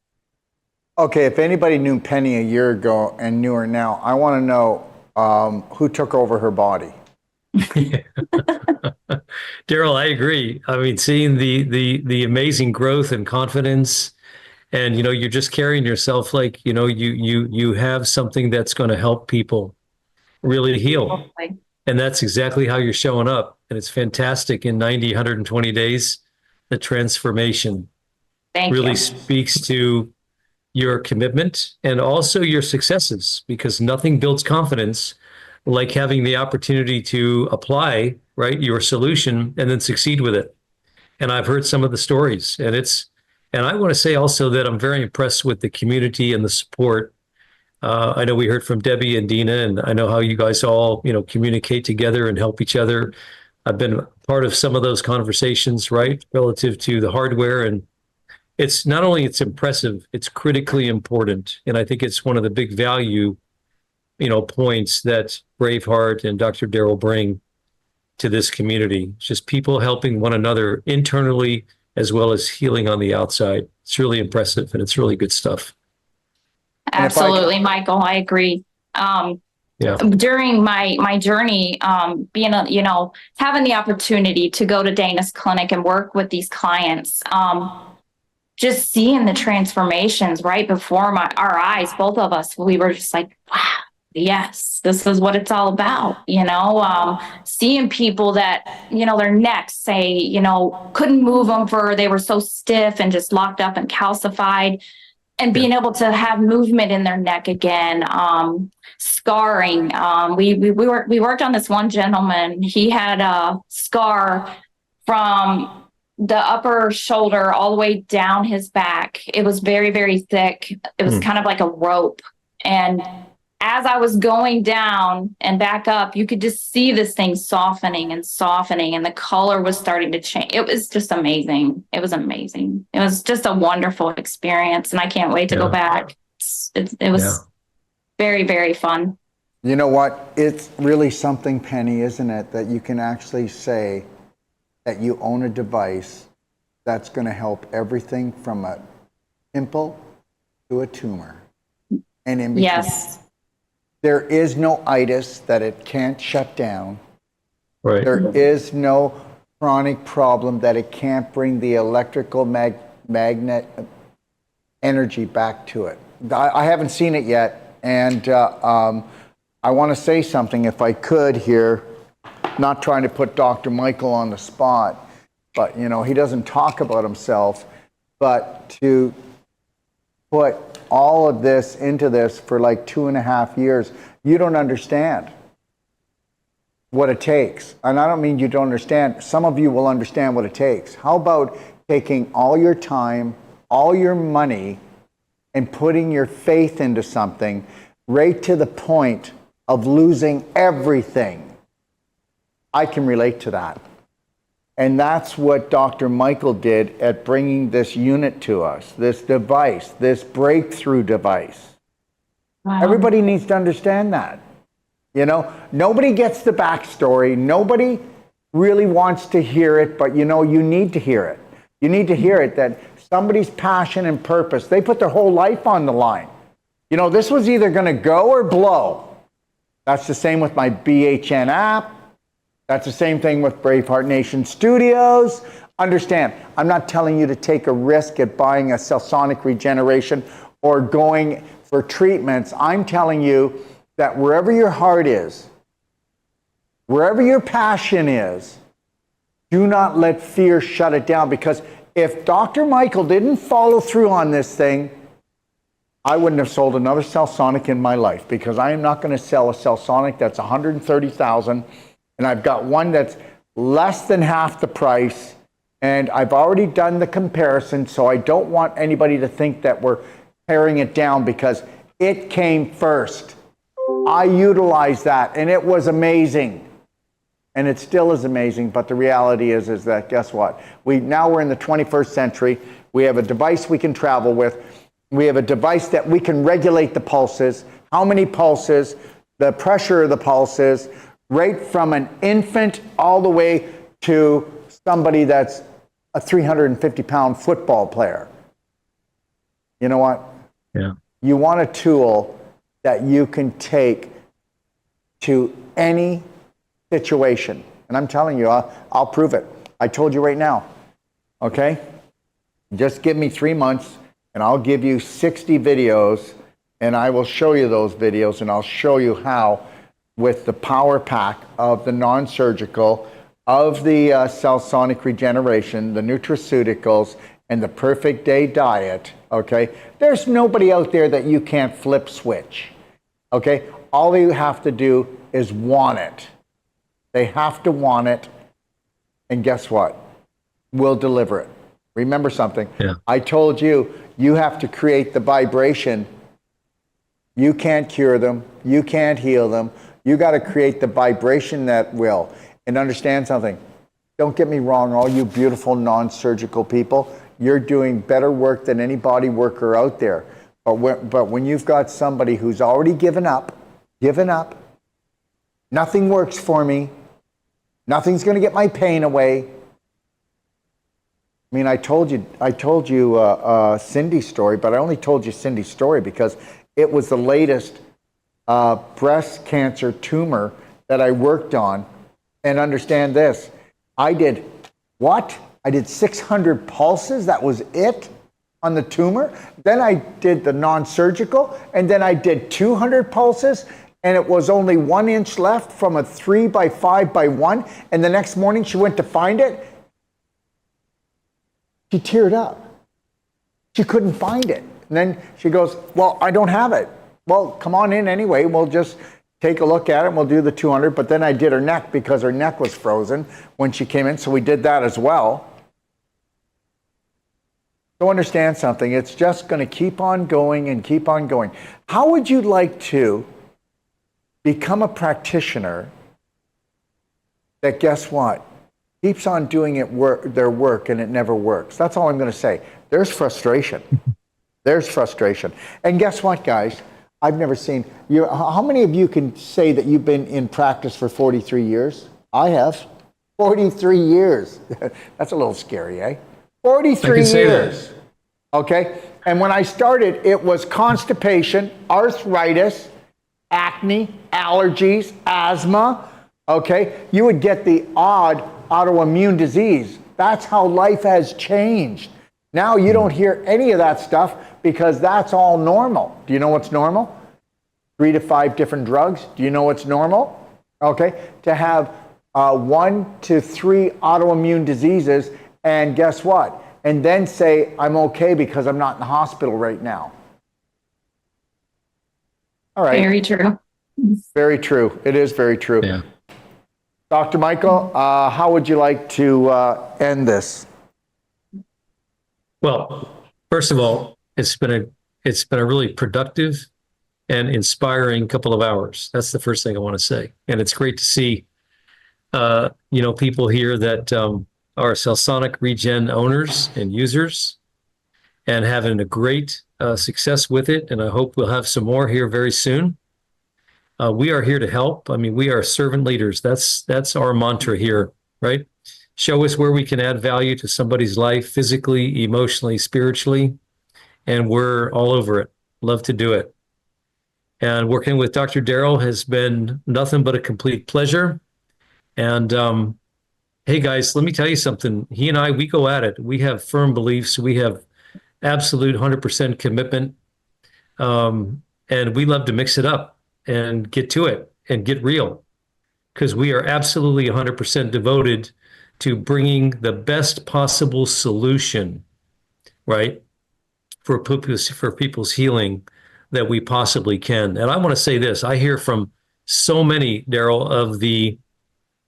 Okay, if anybody knew Penny a year ago and knew her now, I want to know who took over her body. Darrell, I agree. I mean, seeing the amazing growth and confidence, and you know, you're just carrying yourself like, you know, you have something that's going to help people really heal. And that's exactly how you're showing up. And it's fantastic. In 90, 120 days, the transformation really speaks to your commitment and also your successes, because nothing builds confidence like having the opportunity to apply, right, your solution and then succeed with it. And I've heard some of the stories, and it's And I want to say also that I'm very impressed with the community and the support. I know we heard from Debbie and Dina, and I know how you guys all, communicate together and help each other. I've been part of some of those conversations, right, relative to the hardware. And it's not only it's impressive, it's critically important. And I think it's one of the big value, points that Braveheart and Dr. Darrell bring to this community. It's just people helping one another internally as well as healing on the outside. It's really impressive and it's really good stuff. Absolutely, Michael. I agree. Yeah. During my journey, being having the opportunity to go to Dana's clinic and work with these clients, just seeing the transformations right before our eyes, both of us, we were just like, wow, yes, this is what it's all about. Seeing people that, their necks say, couldn't move them they were so stiff and just locked up and calcified. And being able to have movement in their neck again, scarring. We worked on this one gentleman. He had a scar from the upper shoulder all the way down his back. It was very, very thick. It was kind of like a rope. And as I was going down and back up, you could just see this thing softening and softening, and the color was starting to change. It was just amazing. It was amazing. It was just a wonderful experience, and I can't wait to go back. It was very, very fun. You know what? It's really something, Penny, isn't it, that you can actually say that you own a device that's going to help everything from a pimple to a tumor. And in between. Yes. There is no itis that it can't shut down. Right. There is no chronic problem that it can't bring the electrical magnet energy back to it. I haven't seen it yet, and I want to say something, if I could here, not trying to put Dr. Michael on the spot, but he doesn't talk about himself, but to put all of this into this for like 2.5 years, you don't understand what it takes. And I don't mean you don't understand. Some of you will understand what it takes. How about taking all your time, all your money, and putting your faith into something right to the point of losing everything? I can relate to that. And that's what Dr. Michael did at bringing this unit to us, this device, this breakthrough device. Wow. Everybody needs to understand that. Nobody gets the backstory. Nobody really wants to hear it, but you need to hear it. You need to hear it, that somebody's passion and purpose, they put their whole life on the line. This was either going to go or blow. That's the same with my BHN app. That's the same thing with Braveheart Nation Studios. Understand, I'm not telling you to take a risk at buying a CellSonic Regeneration or going for treatments. I'm telling you that wherever your heart is, wherever your passion is, do not let fear shut it down. Because if Dr. Michael didn't follow through on this thing, I wouldn't have sold another CellSonic in my life, because I am not going to sell a CellSonic that's $130,000. And I've got one that's less than half the price, and I've already done the comparison, so I don't want anybody to think that we're tearing it down, because it came first. I utilized that, and it was amazing. And it still is amazing, but the reality is that, guess what? Now we're in the 21st century. We have a device we can travel with. We have a device that we can regulate the pulses, how many pulses, the pressure of the pulses, right from an infant all the way to somebody that's a 350-pound football player. You know what? Yeah. You want a tool that you can take to any situation. And I'm telling you, I'll prove it. I told you right now. Okay? Just give me 3 months, and I'll give you 60 videos, and I will show you those videos, and I'll show you how, with the power pack of the non-surgical, of the CellSonic Regeneration, the nutraceuticals, and the perfect day diet, okay? There's nobody out there that you can't flip switch, okay? All you have to do is want it. They have to want it, and guess what? We'll deliver it. Remember something. Yeah. I told you, you have to create the vibration. You can't cure them. You can't heal them. You got to create the vibration that will. And understand something. Don't get me wrong, all you beautiful non-surgical people, you're doing better work than any body worker out there. But when you've got somebody who's already given up, nothing works for me, nothing's going to get my pain away. I mean, I told you Cindy's story, but I only told you Cindy's story because it was the latest breast cancer tumor that I worked on. And understand this, I did 600 pulses, that was it on the tumor. Then I did the non-surgical, and then I did 200 pulses, and it was only 1 inch left from a 3 by 5 by 1. And the next morning she went to find it. She teared up. She couldn't find it. And then she goes, well, I don't have it. Well, come on in anyway. We'll just take a look at it and we'll do the 200. But then I did her neck because her neck was frozen when she came in. So we did that as well. So understand something. It's just going to keep on going and keep on going. How would you like to become a practitioner that, guess what, keeps on doing their work and it never works? That's all I'm going to say. There's frustration. There's frustration. And guess what, guys? I've never seen you. How many of you can say that you've been in practice for 43 years? I have. 43 years. That's a little scary, eh? 43 years. Okay? And when I started, it was constipation, arthritis, acne, allergies, asthma. Okay? You would get the odd autoimmune disease. That's how life has changed. Now you don't hear any of that stuff because that's all normal. Do you know what's normal? 3 to 5 different drugs. Do you know what's normal? Okay? To have 1 to 3 autoimmune diseases, and guess what? And then say, I'm okay because I'm not in the hospital right now. All right. Very true. Very true. It is very true. Yeah. Dr. Michael, how would you like to end this? Well, first of all, it's been a really productive and inspiring couple of hours. That's the first thing I want to say. And it's great to see, people here that are CellSonic Regen owners and users and having a great success with it. And I hope we'll have some more here very soon. We are here to help. I mean, we are servant leaders. That's our mantra here, right? Show us where we can add value to somebody's life, physically, emotionally, spiritually, and we're all over it. Love to do it. And working with Dr. Darrell has been nothing but a complete pleasure. And hey, guys, let me tell you something. He and I, we go at it. We have firm beliefs. We have absolute 100% commitment. And we love to mix it up and get to it and get real, because we are absolutely 100% devoted to bringing the best possible solution, right, for people's healing that we possibly can. And I want to say this, I hear from so many, Darrell, of the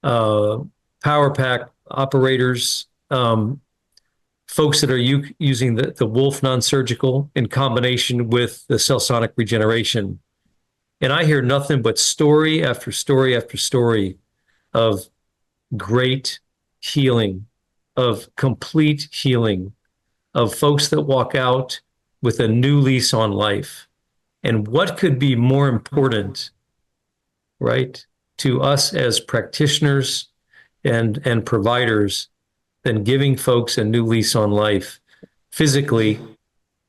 Power Pack operators, folks that are using the Wolfe non-surgical in combination with the CellSonic Regeneration. And I hear nothing but story after story after story of great healing, of complete healing, of folks that walk out with a new lease on life. And what could be more important, right, to us as practitioners and providers than giving folks a new lease on life physically,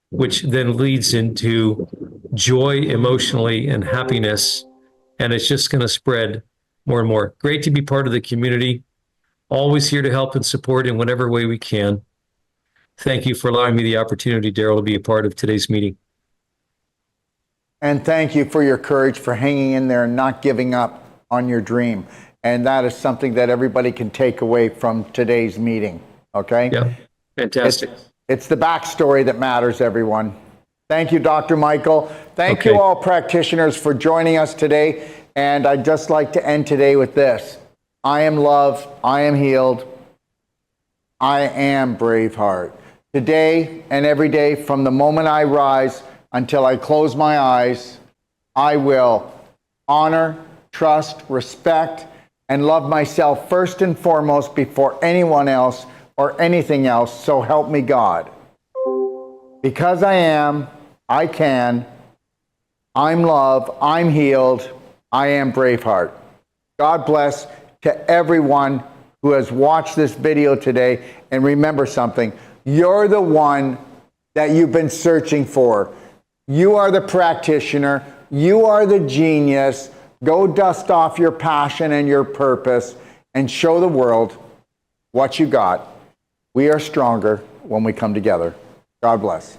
which then leads into joy emotionally and happiness. And it's just going to spread more and more. Great to be part of the community. Always here to help and support in whatever way we can. Thank you for allowing me the opportunity, Darrell, to be a part of today's meeting. And thank you for your courage, for hanging in there and not giving up on your dream. And that is something that everybody can take away from today's meeting, okay? Yeah, fantastic. It's the backstory that matters, everyone. Thank you, Dr. Michael. Thank you all practitioners for joining us today. And I'd just like to end today with this. I am loved. I am healed. I am Braveheart. Today and every day, from the moment I rise until I close my eyes, I will honor, trust, respect, and love myself first and foremost before anyone else or anything else, so help me God. Because I am, I can, I'm love, I'm healed, I am Braveheart. God bless to everyone who has watched this video today, and remember something, you're the one that you've been searching for. You are the practitioner. You are the genius. Go dust off your passion and your purpose and show the world what you got. We are stronger when we come together. God bless.